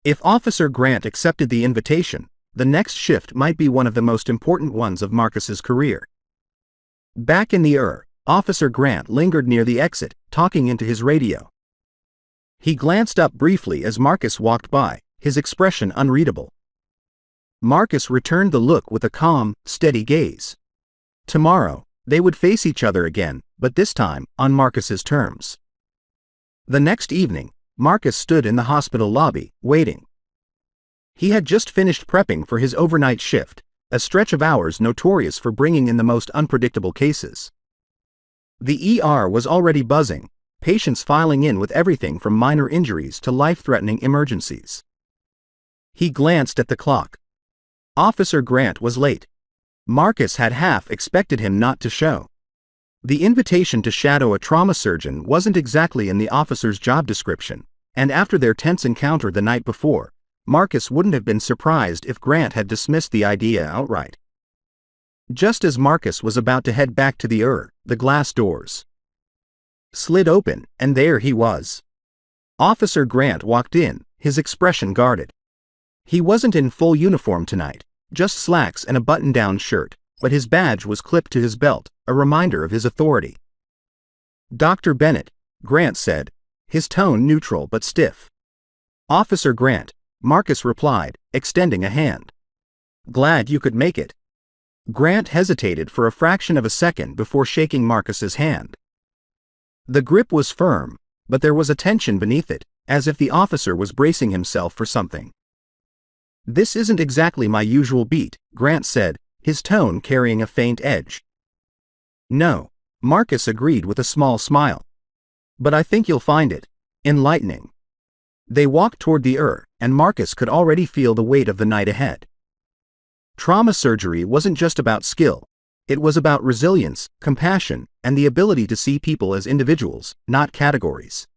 If Officer Grant accepted the invitation, the next shift might be one of the most important ones of Marcus's career. Back in the Officer Grant lingered near the exit, talking into his radio. He glanced up briefly as Marcus walked by, his expression unreadable. Marcus returned the look with a calm, steady gaze. Tomorrow, they would face each other again, but this time, on Marcus's terms. The next evening, Marcus stood in the hospital lobby, waiting. He had just finished prepping for his overnight shift, a stretch of hours notorious for bringing in the most unpredictable cases. The ER was already buzzing, patients filing in with everything from minor injuries to life-threatening emergencies. He glanced at the clock. Officer Grant was late. Marcus had half expected him not to show. The invitation to shadow a trauma surgeon wasn't exactly in the officer's job description, and after their tense encounter the night before, Marcus wouldn't have been surprised if Grant had dismissed the idea outright. Just as Marcus was about to head back to the glass doors slid open, and there he was. Officer Grant walked in, his expression guarded. He wasn't in full uniform tonight, just slacks and a button-down shirt, but his badge was clipped to his belt, a reminder of his authority. "Dr. Bennett," Grant said, his tone neutral but stiff. "Officer Grant," Marcus replied, extending a hand. "Glad you could make it." Grant hesitated for a fraction of a second before shaking Marcus's hand. The grip was firm, but there was a tension beneath it, as if the officer was bracing himself for something. "This isn't exactly my usual beat," Grant said, his tone carrying a faint edge. "No," Marcus agreed with a small smile. "But I think you'll find it enlightening." They walked toward the and Marcus could already feel the weight of the night ahead. Trauma surgery wasn't just about skill. It was about resilience, compassion, and the ability to see people as individuals, not categories.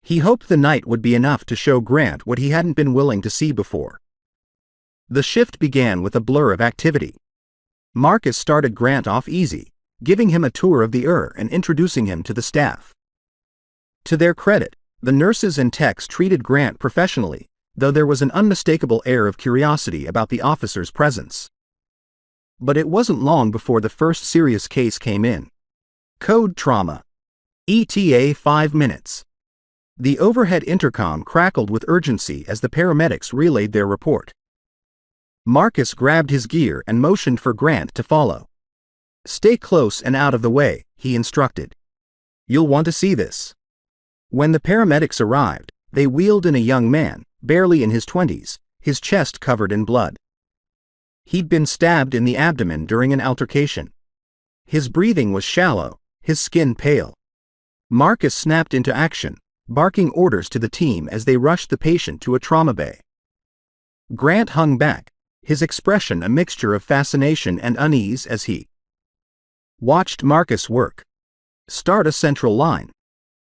He hoped the night would be enough to show Grant what he hadn't been willing to see before. The shift began with a blur of activity. Marcus started Grant off easy, giving him a tour of the and introducing him to the staff. To their credit, the nurses and techs treated Grant professionally, though there was an unmistakable air of curiosity about the officer's presence. But it wasn't long before the first serious case came in. Code trauma. ETA 5 minutes. The overhead intercom crackled with urgency as the paramedics relayed their report. Marcus grabbed his gear and motioned for Grant to follow. "Stay close and out of the way," he instructed. "You'll want to see this." When the paramedics arrived, they wheeled in a young man, barely in his 20s, his chest covered in blood. He'd been stabbed in the abdomen during an altercation. His breathing was shallow, his skin pale. Marcus snapped into action, barking orders to the team as they rushed the patient to a trauma bay. Grant hung back, his expression a mixture of fascination and unease as he watched Marcus work. "Start a central line.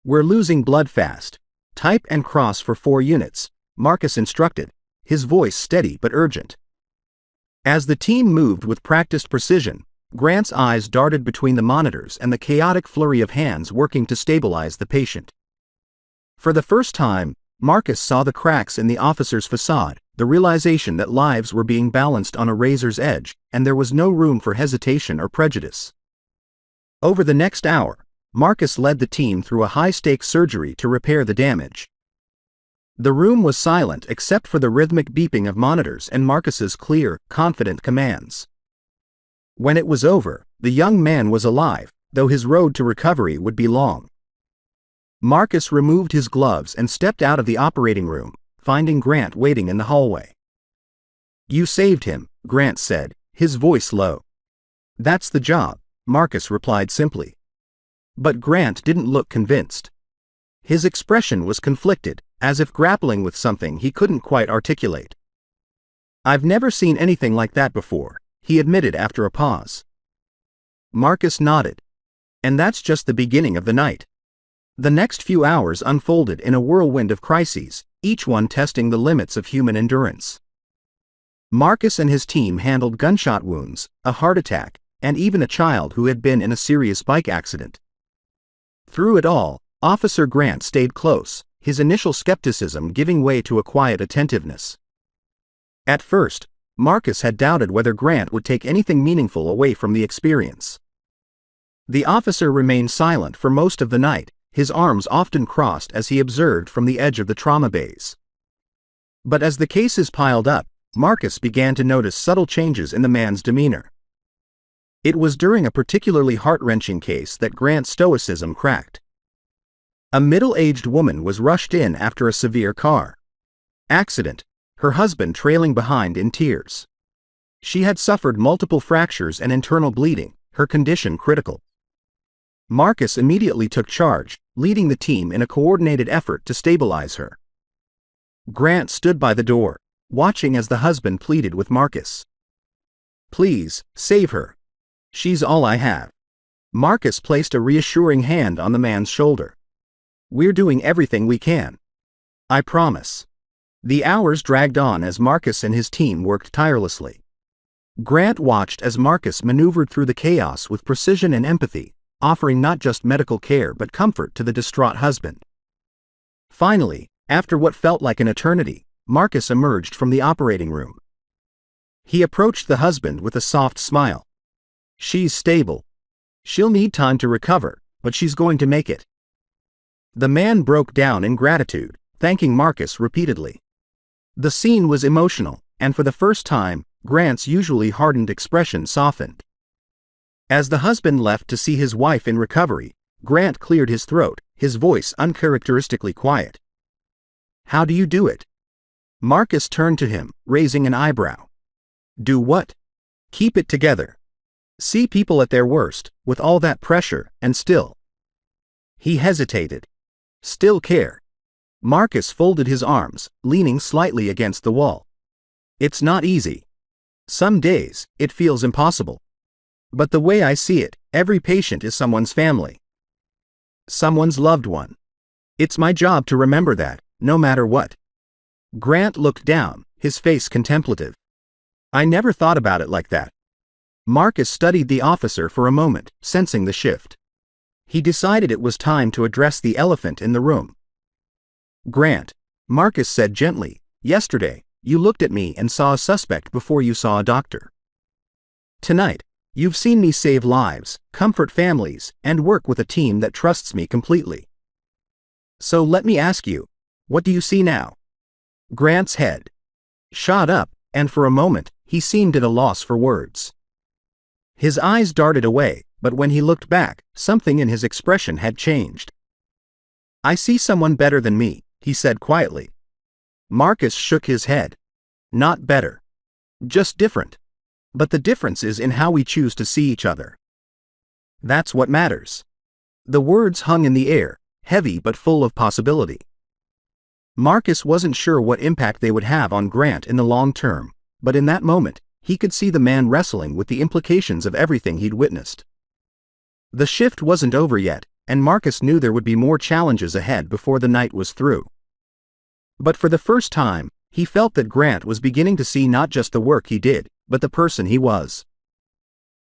We're losing blood fast. Type and cross for 4 units, Marcus instructed, his voice steady but urgent. As the team moved with practiced precision, Grant's eyes darted between the monitors and the chaotic flurry of hands working to stabilize the patient. For the first time, Marcus saw the cracks in the officer's facade, the realization that lives were being balanced on a razor's edge, and there was no room for hesitation or prejudice. Over the next hour, Marcus led the team through a high-stakes surgery to repair the damage. The room was silent except for the rhythmic beeping of monitors and Marcus's clear, confident commands. When it was over, the young man was alive, though his road to recovery would be long. Marcus removed his gloves and stepped out of the operating room, finding Grant waiting in the hallway. "You saved him," Grant said, his voice low. "That's the job," Marcus replied simply. But Grant didn't look convinced. His expression was conflicted, as if grappling with something he couldn't quite articulate. "I've never seen anything like that before," he admitted after a pause. Marcus nodded. "And that's just the beginning of the night." The next few hours unfolded in a whirlwind of crises, each one testing the limits of human endurance. Marcus and his team handled gunshot wounds, a heart attack, and even a child who had been in a serious bike accident. Through it all, Officer Grant stayed close, his initial skepticism giving way to a quiet attentiveness. At first, Marcus had doubted whether Grant would take anything meaningful away from the experience. The officer remained silent for most of the night, his arms often crossed as he observed from the edge of the trauma bays. But as the cases piled up, Marcus began to notice subtle changes in the man's demeanor. It was during a particularly heart-wrenching case that Grant's stoicism cracked. A middle-aged woman was rushed in after a severe car accident, her husband trailing behind in tears. She had suffered multiple fractures and internal bleeding, her condition critical. Marcus immediately took charge, leading the team in a coordinated effort to stabilize her. Grant stood by the door, watching as the husband pleaded with Marcus. "Please, save her. She's all I have." Marcus placed a reassuring hand on the man's shoulder. "We're doing everything we can. I promise." The hours dragged on as Marcus and his team worked tirelessly. Grant watched as Marcus maneuvered through the chaos with precision and empathy, offering not just medical care but comfort to the distraught husband. Finally, after what felt like an eternity, Marcus emerged from the operating room. He approached the husband with a soft smile. "She's stable. She'll need time to recover, but she's going to make it." The man broke down in gratitude, thanking Marcus repeatedly. The scene was emotional, and for the first time, Grant's usually hardened expression softened. As the husband left to see his wife in recovery, Grant cleared his throat, his voice uncharacteristically quiet. How do you do it? Marcus turned to him, raising an eyebrow. Do what? Keep it together. See people at their worst, with all that pressure, and still. He hesitated. Still care. Marcus folded his arms, leaning slightly against the wall. It's not easy. Some days, it feels impossible. But the way I see it, every patient is someone's family. Someone's loved one. It's my job to remember that, no matter what. Grant looked down, his face contemplative. I never thought about it like that. Marcus studied the officer for a moment, sensing the shift. He decided it was time to address the elephant in the room. Grant, Marcus said gently, yesterday, you looked at me and saw a suspect before you saw a doctor. Tonight, you've seen me save lives, comfort families, and work with a team that trusts me completely. So let me ask you, what do you see now? Grant's head shot up, and for a moment, he seemed at a loss for words. His eyes darted away, but when he looked back, something in his expression had changed. I see someone better than me, he said quietly. Marcus shook his head. Not better. Just different. But the difference is in how we choose to see each other. That's what matters. The words hung in the air, heavy but full of possibility. Marcus wasn't sure what impact they would have on Grant in the long term, but in that moment, he could see the man wrestling with the implications of everything he'd witnessed. The shift wasn't over yet, and Marcus knew there would be more challenges ahead before the night was through. But for the first time, he felt that Grant was beginning to see not just the work he did, but the person he was.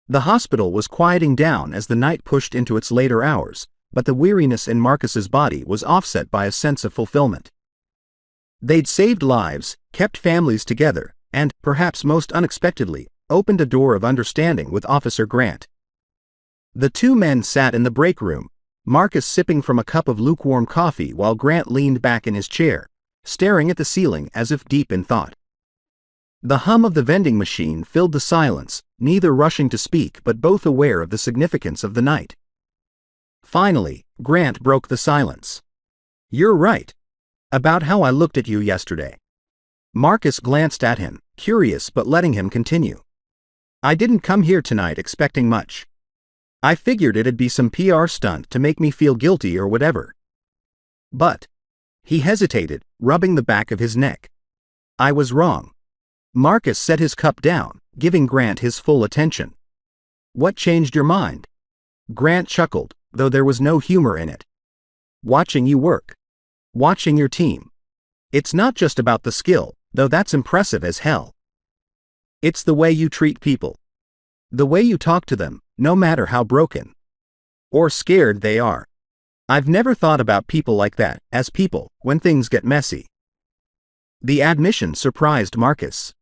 The hospital was quieting down as the night pushed into its later hours, but the weariness in Marcus's body was offset by a sense of fulfillment. They'd saved lives, kept families together, and, perhaps most unexpectedly, opened a door of understanding with Officer Grant. The two men sat in the break room, Marcus sipping from a cup of lukewarm coffee while Grant leaned back in his chair, staring at the ceiling as if deep in thought. The hum of the vending machine filled the silence, neither rushing to speak but both aware of the significance of the night. Finally, Grant broke the silence. You're right. About how I looked at you yesterday. Marcus glanced at him, curious but letting him continue. I didn't come here tonight expecting much. I figured it'd be some PR stunt to make me feel guilty or whatever. But, he hesitated, rubbing the back of his neck. I was wrong. Marcus set his cup down, giving Grant his full attention. What changed your mind? Grant chuckled, though there was no humor in it. Watching you work. Watching your team. It's not just about the skill, though that's impressive as hell. It's the way you treat people. The way you talk to them, no matter how broken or scared they are. I've never thought about people like that, as people, when things get messy. The admission surprised Marcus.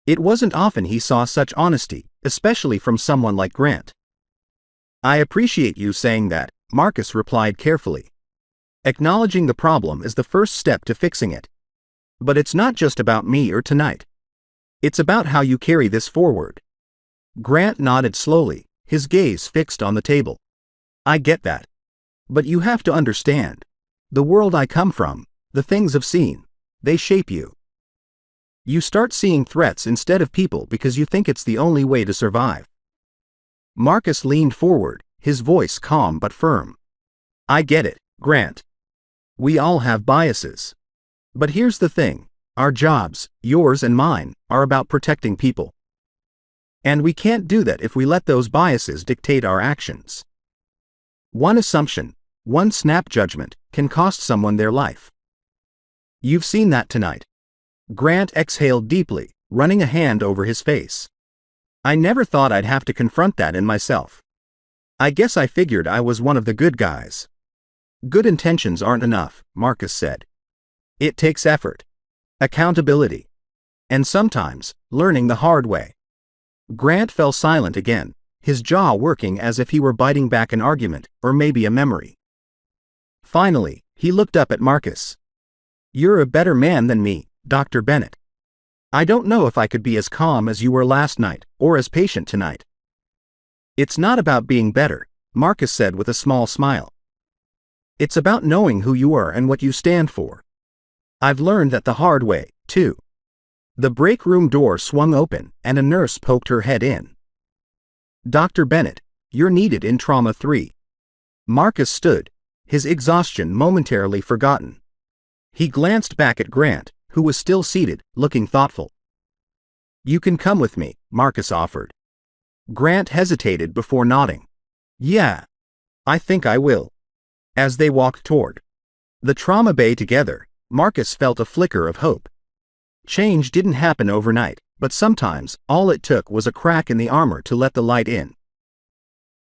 It wasn't often he saw such honesty, especially from someone like Grant. I appreciate you saying that, Marcus replied carefully. Acknowledging the problem is the first step to fixing it. But it's not just about me or tonight. It's about how you carry this forward. Grant nodded slowly, his gaze fixed on the table. I get that. But you have to understand. The world I come from, the things I've seen, they shape you. You start seeing threats instead of people because you think it's the only way to survive. Marcus leaned forward, his voice calm but firm. I get it, Grant. We all have biases. But here's the thing, our jobs, yours and mine, are about protecting people. And we can't do that if we let those biases dictate our actions. One assumption, one snap judgment, can cost someone their life. You've seen that tonight. Grant exhaled deeply, running a hand over his face. I never thought I'd have to confront that in myself. I guess I figured I was one of the good guys. Good intentions aren't enough, Marcus said. It takes effort, accountability, and sometimes, learning the hard way. Grant fell silent again, his jaw working as if he were biting back an argument, or maybe a memory. Finally, he looked up at Marcus. You're a better man than me, Dr. Bennett. I don't know if I could be as calm as you were last night, or as patient tonight. It's not about being better, Marcus said with a small smile. It's about knowing who you are and what you stand for. I've learned that the hard way, too. The break room door swung open, and a nurse poked her head in. Dr. Bennett, you're needed in Trauma 3. Marcus stood, his exhaustion momentarily forgotten. He glanced back at Grant, who was still seated, looking thoughtful. You can come with me, Marcus offered. Grant hesitated before nodding. Yeah, I think I will. As they walked toward the trauma bay together, Marcus felt a flicker of hope. Change didn't happen overnight, but sometimes all it took was a crack in the armor to let the light in.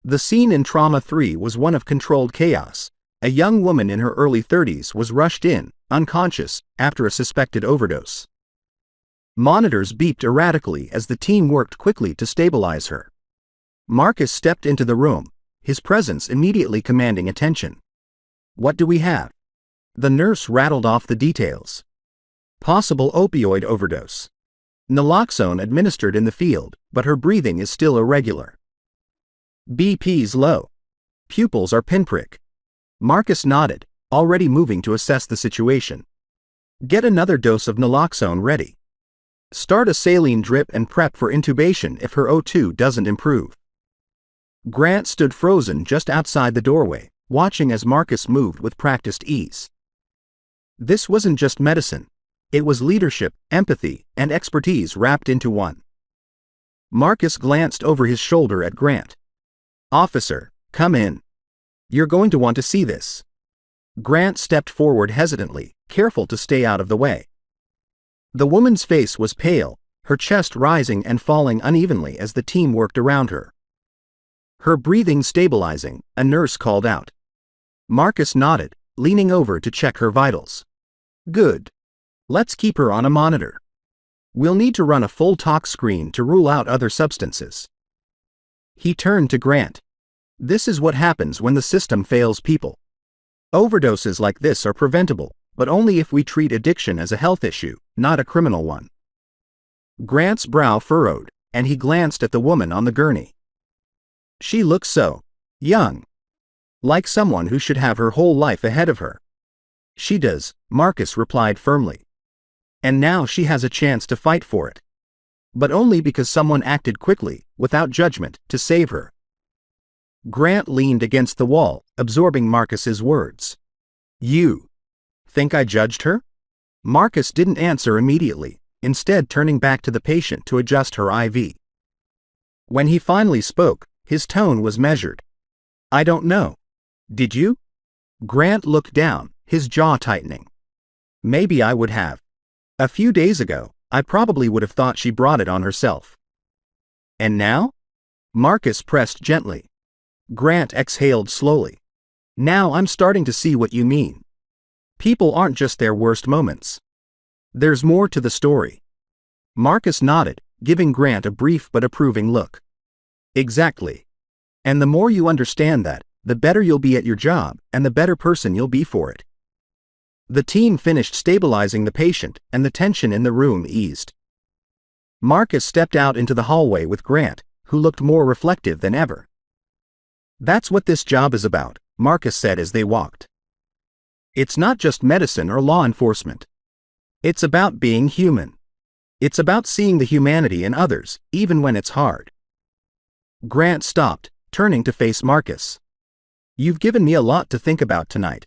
The scene in Trauma 3 was one of controlled chaos. A young woman in her early 30s was rushed in, unconscious, after a suspected overdose. Monitors beeped erratically as the team worked quickly to stabilize her. Marcus stepped into the room, his presence immediately commanding attention. What do we have? The nurse rattled off the details. Possible opioid overdose. Naloxone administered in the field, but her breathing is still irregular. BP's low. Pupils are pinprick. Marcus nodded, already moving to assess the situation. Get another dose of naloxone ready. Start a saline drip and prep for intubation if her O2 doesn't improve. Grant stood frozen just outside the doorway, watching as Marcus moved with practiced ease. This wasn't just medicine. It was leadership, empathy, and expertise wrapped into one. Marcus glanced over his shoulder at Grant. Officer, come in. You're going to want to see this. Grant stepped forward hesitantly, careful to stay out of the way. The woman's face was pale, her chest rising and falling unevenly as the team worked around her. Her breathing stabilizing, a nurse called out. Marcus nodded, leaning over to check her vitals. Good. Let's keep her on a monitor. We'll need to run a full tox screen to rule out other substances. He turned to Grant. This is what happens when the system fails people. Overdoses like this are preventable, but only if we treat addiction as a health issue, not a criminal one. Grant's brow furrowed, and he glanced at the woman on the gurney. She looks so young. Like someone who should have her whole life ahead of her. She does, Marcus replied firmly. And now she has a chance to fight for it. But only because someone acted quickly, without judgment, to save her. Grant leaned against the wall, absorbing Marcus's words. You think I judged her? Marcus didn't answer immediately, instead turning back to the patient to adjust her IV. When he finally spoke, his tone was measured. I don't know. Did you? Grant looked down, his jaw tightening. Maybe I would have. A few days ago, I probably would have thought she brought it on herself. And now? Marcus pressed gently. Grant exhaled slowly. Now I'm starting to see what you mean. People aren't just their worst moments. There's more to the story. Marcus nodded, giving Grant a brief but approving look. Exactly. And the more you understand that, the better you'll be at your job, and the better person you'll be for it. The team finished stabilizing the patient, and the tension in the room eased. Marcus stepped out into the hallway with Grant, who looked more reflective than ever. That's what this job is about, Marcus said as they walked. It's not just medicine or law enforcement. It's about being human. It's about seeing the humanity in others, even when it's hard. Grant stopped, turning to face Marcus. You've given me a lot to think about tonight.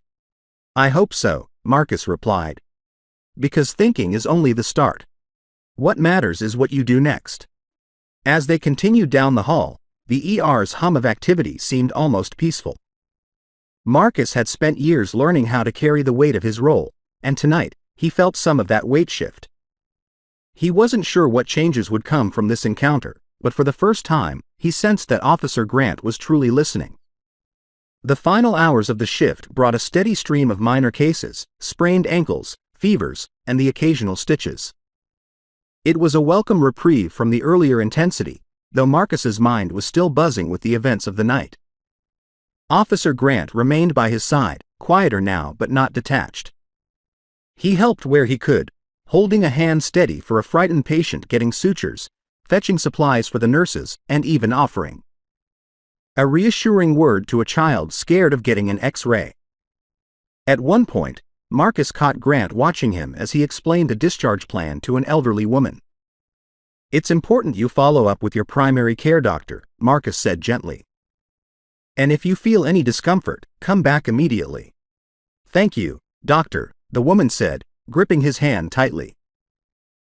I hope so, Marcus replied. Because thinking is only the start. What matters is what you do next. As they continued down the hall, the ER's hum of activity seemed almost peaceful. Marcus had spent years learning how to carry the weight of his role, and tonight, he felt some of that weight shift. He wasn't sure what changes would come from this encounter, but for the first time, he sensed that Officer Grant was truly listening. The final hours of the shift brought a steady stream of minor cases, sprained ankles, fevers, and the occasional stitches. It was a welcome reprieve from the earlier intensity, though Marcus's mind was still buzzing with the events of the night. Officer Grant remained by his side, quieter now but not detached. He helped where he could, holding a hand steady for a frightened patient getting sutures, fetching supplies for the nurses, and even offering a reassuring word to a child scared of getting an X-ray. At one point, Marcus caught Grant watching him as he explained a discharge plan to an elderly woman. "It's important you follow up with your primary care doctor," Marcus said gently. "And if you feel any discomfort, come back immediately." "Thank you, doctor," the woman said, gripping his hand tightly.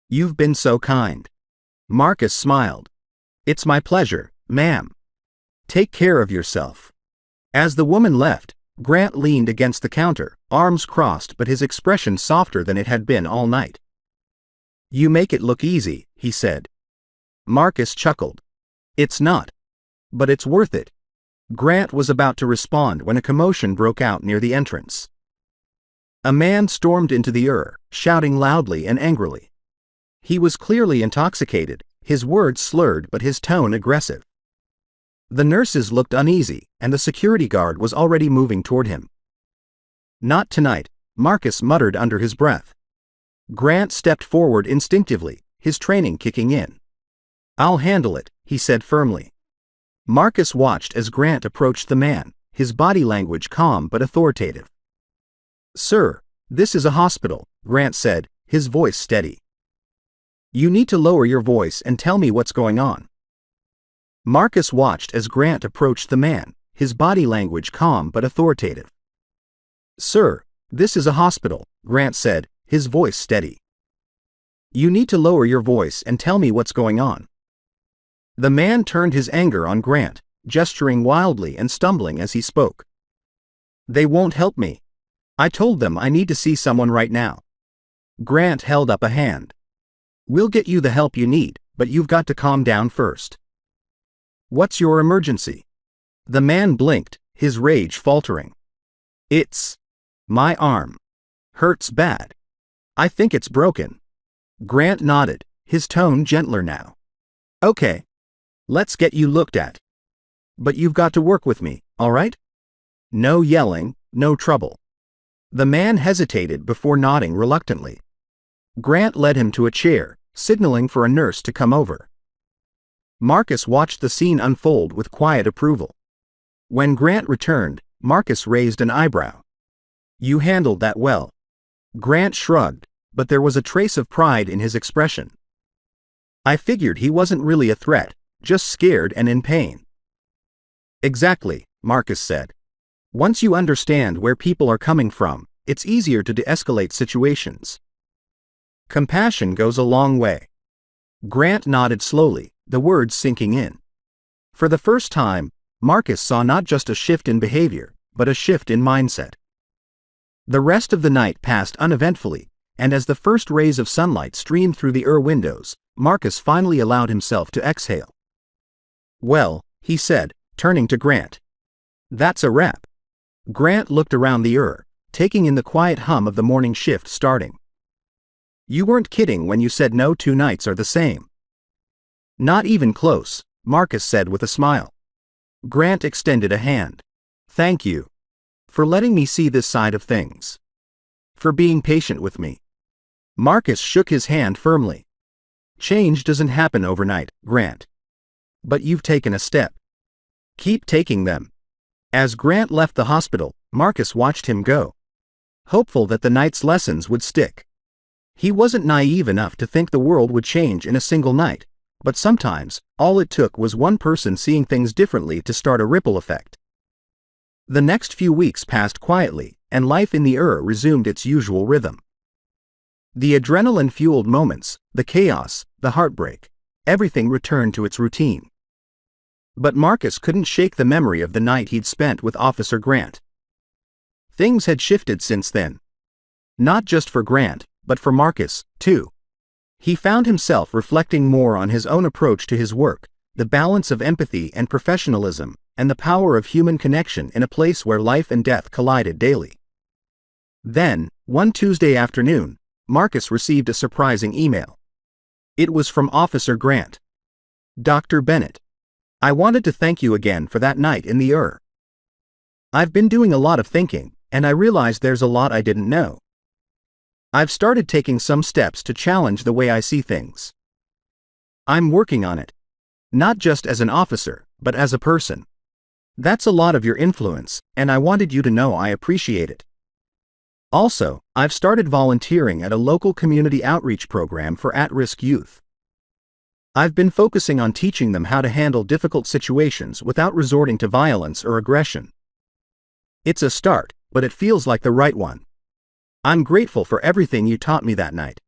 "You've been so kind." Marcus smiled. "It's my pleasure, ma'am. Take care of yourself." As the woman left, Grant leaned against the counter, arms crossed but his expression softer than it had been all night. "You make it look easy," he said. Marcus chuckled. "It's not. But it's worth it." Grant was about to respond when a commotion broke out near the entrance. A man stormed into the shouting loudly and angrily. He was clearly intoxicated, his words slurred but his tone aggressive. The nurses looked uneasy, and the security guard was already moving toward him. "Not tonight," Marcus muttered under his breath. Grant stepped forward instinctively, his training kicking in. "I'll handle it," he said firmly. Marcus watched as Grant approached the man, his body language calm but authoritative. "Sir, this is a hospital," Grant said, his voice steady. "You need to lower your voice and tell me what's going on." Marcus watched as Grant approached the man, his body language calm but authoritative. "Sir, this is a hospital," Grant said, his voice steady. "You need to lower your voice and tell me what's going on." The man turned his anger on Grant, gesturing wildly and stumbling as he spoke. "They won't help me. I told them I need to see someone right now." Grant held up a hand. "We'll get you the help you need, but you've got to calm down first." "What's your emergency?" The man blinked, his rage faltering. "It's my arm. Hurts bad. I think it's broken." Grant nodded, his tone gentler now. "Okay. Let's get you looked at. But you've got to work with me, all right? No yelling, no trouble." The man hesitated before nodding reluctantly. Grant led him to a chair, signaling for a nurse to come over. Marcus watched the scene unfold with quiet approval. When Grant returned, Marcus raised an eyebrow. "You handled that well." Grant shrugged, but there was a trace of pride in his expression. "I figured he wasn't really a threat, just scared and in pain." "Exactly," Marcus said. "Once you understand where people are coming from, it's easier to de-escalate situations. Compassion goes a long way." Grant nodded slowly, the words sinking in. For the first time, Marcus saw not just a shift in behavior, but a shift in mindset. The rest of the night passed uneventfully, and as the first rays of sunlight streamed through the windows, Marcus finally allowed himself to exhale. "Well," he said, turning to Grant. "That's a wrap." Grant looked around the taking in the quiet hum of the morning shift starting. "You weren't kidding when you said no 2 nights are the same." "Not even close," Marcus said with a smile. Grant extended a hand. "Thank you. For letting me see this side of things. For being patient with me." Marcus shook his hand firmly. "Change doesn't happen overnight, Grant. But you've taken a step. Keep taking them." As Grant left the hospital, Marcus watched him go, hopeful that the night's lessons would stick. He wasn't naive enough to think the world would change in a single night, but sometimes, all it took was one person seeing things differently to start a ripple effect. The next few weeks passed quietly, and life in the resumed its usual rhythm. The adrenaline-fueled moments, the chaos, the heartbreak, everything returned to its routine. But Marcus couldn't shake the memory of the night he'd spent with Officer Grant. Things had shifted since then. Not just for Grant, but for Marcus, too. He found himself reflecting more on his own approach to his work, the balance of empathy and professionalism, and the power of human connection in a place where life and death collided daily. Then, one Tuesday afternoon, Marcus received a surprising email. It was from Officer Grant. "Dr. Bennett, I wanted to thank you again for that night in the I've been doing a lot of thinking, and I realized there's a lot I didn't know. I've started taking some steps to challenge the way I see things. I'm working on it. Not just as an officer, but as a person. That's a lot of your influence, and I wanted you to know I appreciate it." Also, I've started volunteering at a local community outreach program for at-risk youth. I've been focusing on teaching them how to handle difficult situations without resorting to violence or aggression. It's a start, but it feels like the right one. I'm grateful for everything you taught me that night.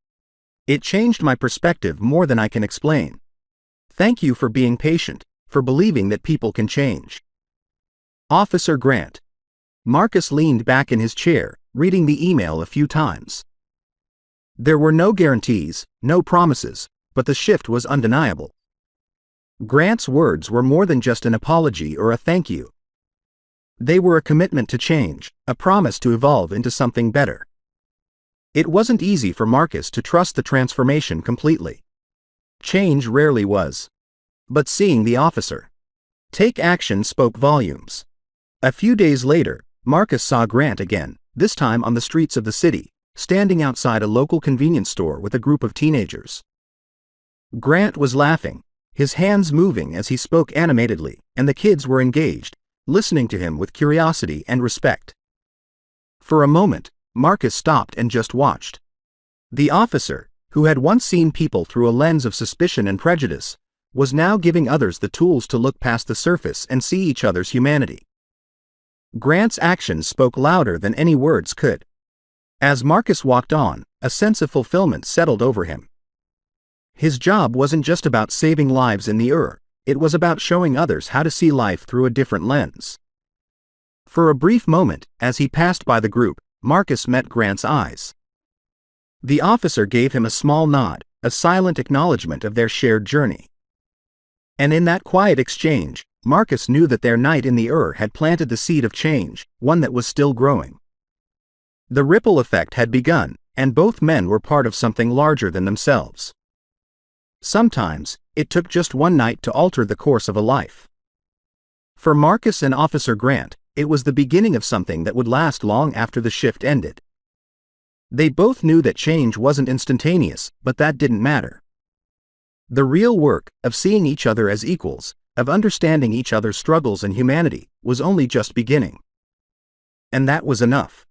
It changed my perspective more than I can explain. Thank you for being patient, for believing that people can change. Officer Grant. Marcus leaned back in his chair, reading the email a few times. There were no guarantees, no promises, but the shift was undeniable. Grant's words were more than just an apology or a thank you. They were a commitment to change, a promise to evolve into something better. It wasn't easy for Marcus to trust the transformation completely. Change rarely was. But seeing the officer take action spoke volumes. A few days later, Marcus saw Grant again, this time on the streets of the city, standing outside a local convenience store with a group of teenagers. Grant was laughing, his hands moving as he spoke animatedly, and the kids were engaged, listening to him with curiosity and respect. For a moment, Marcus stopped and just watched. The officer, who had once seen people through a lens of suspicion and prejudice, was now giving others the tools to look past the surface and see each other's humanity. Grant's actions spoke louder than any words could. As Marcus walked on, a sense of fulfillment settled over him. His job wasn't just about saving lives in the it was about showing others how to see life through a different lens. For a brief moment, as he passed by the group, Marcus met Grant's eyes. The officer gave him a small nod, a silent acknowledgement of their shared journey. And in that quiet exchange, Marcus knew that their night in the had planted the seed of change, one that was still growing. The ripple effect had begun, and both men were part of something larger than themselves. Sometimes, it took just one night to alter the course of a life. For Marcus and Officer Grant, it was the beginning of something that would last long after the shift ended. They both knew that change wasn't instantaneous, but that didn't matter. The real work, of seeing each other as equals, of understanding each other's struggles and humanity, was only just beginning. And that was enough.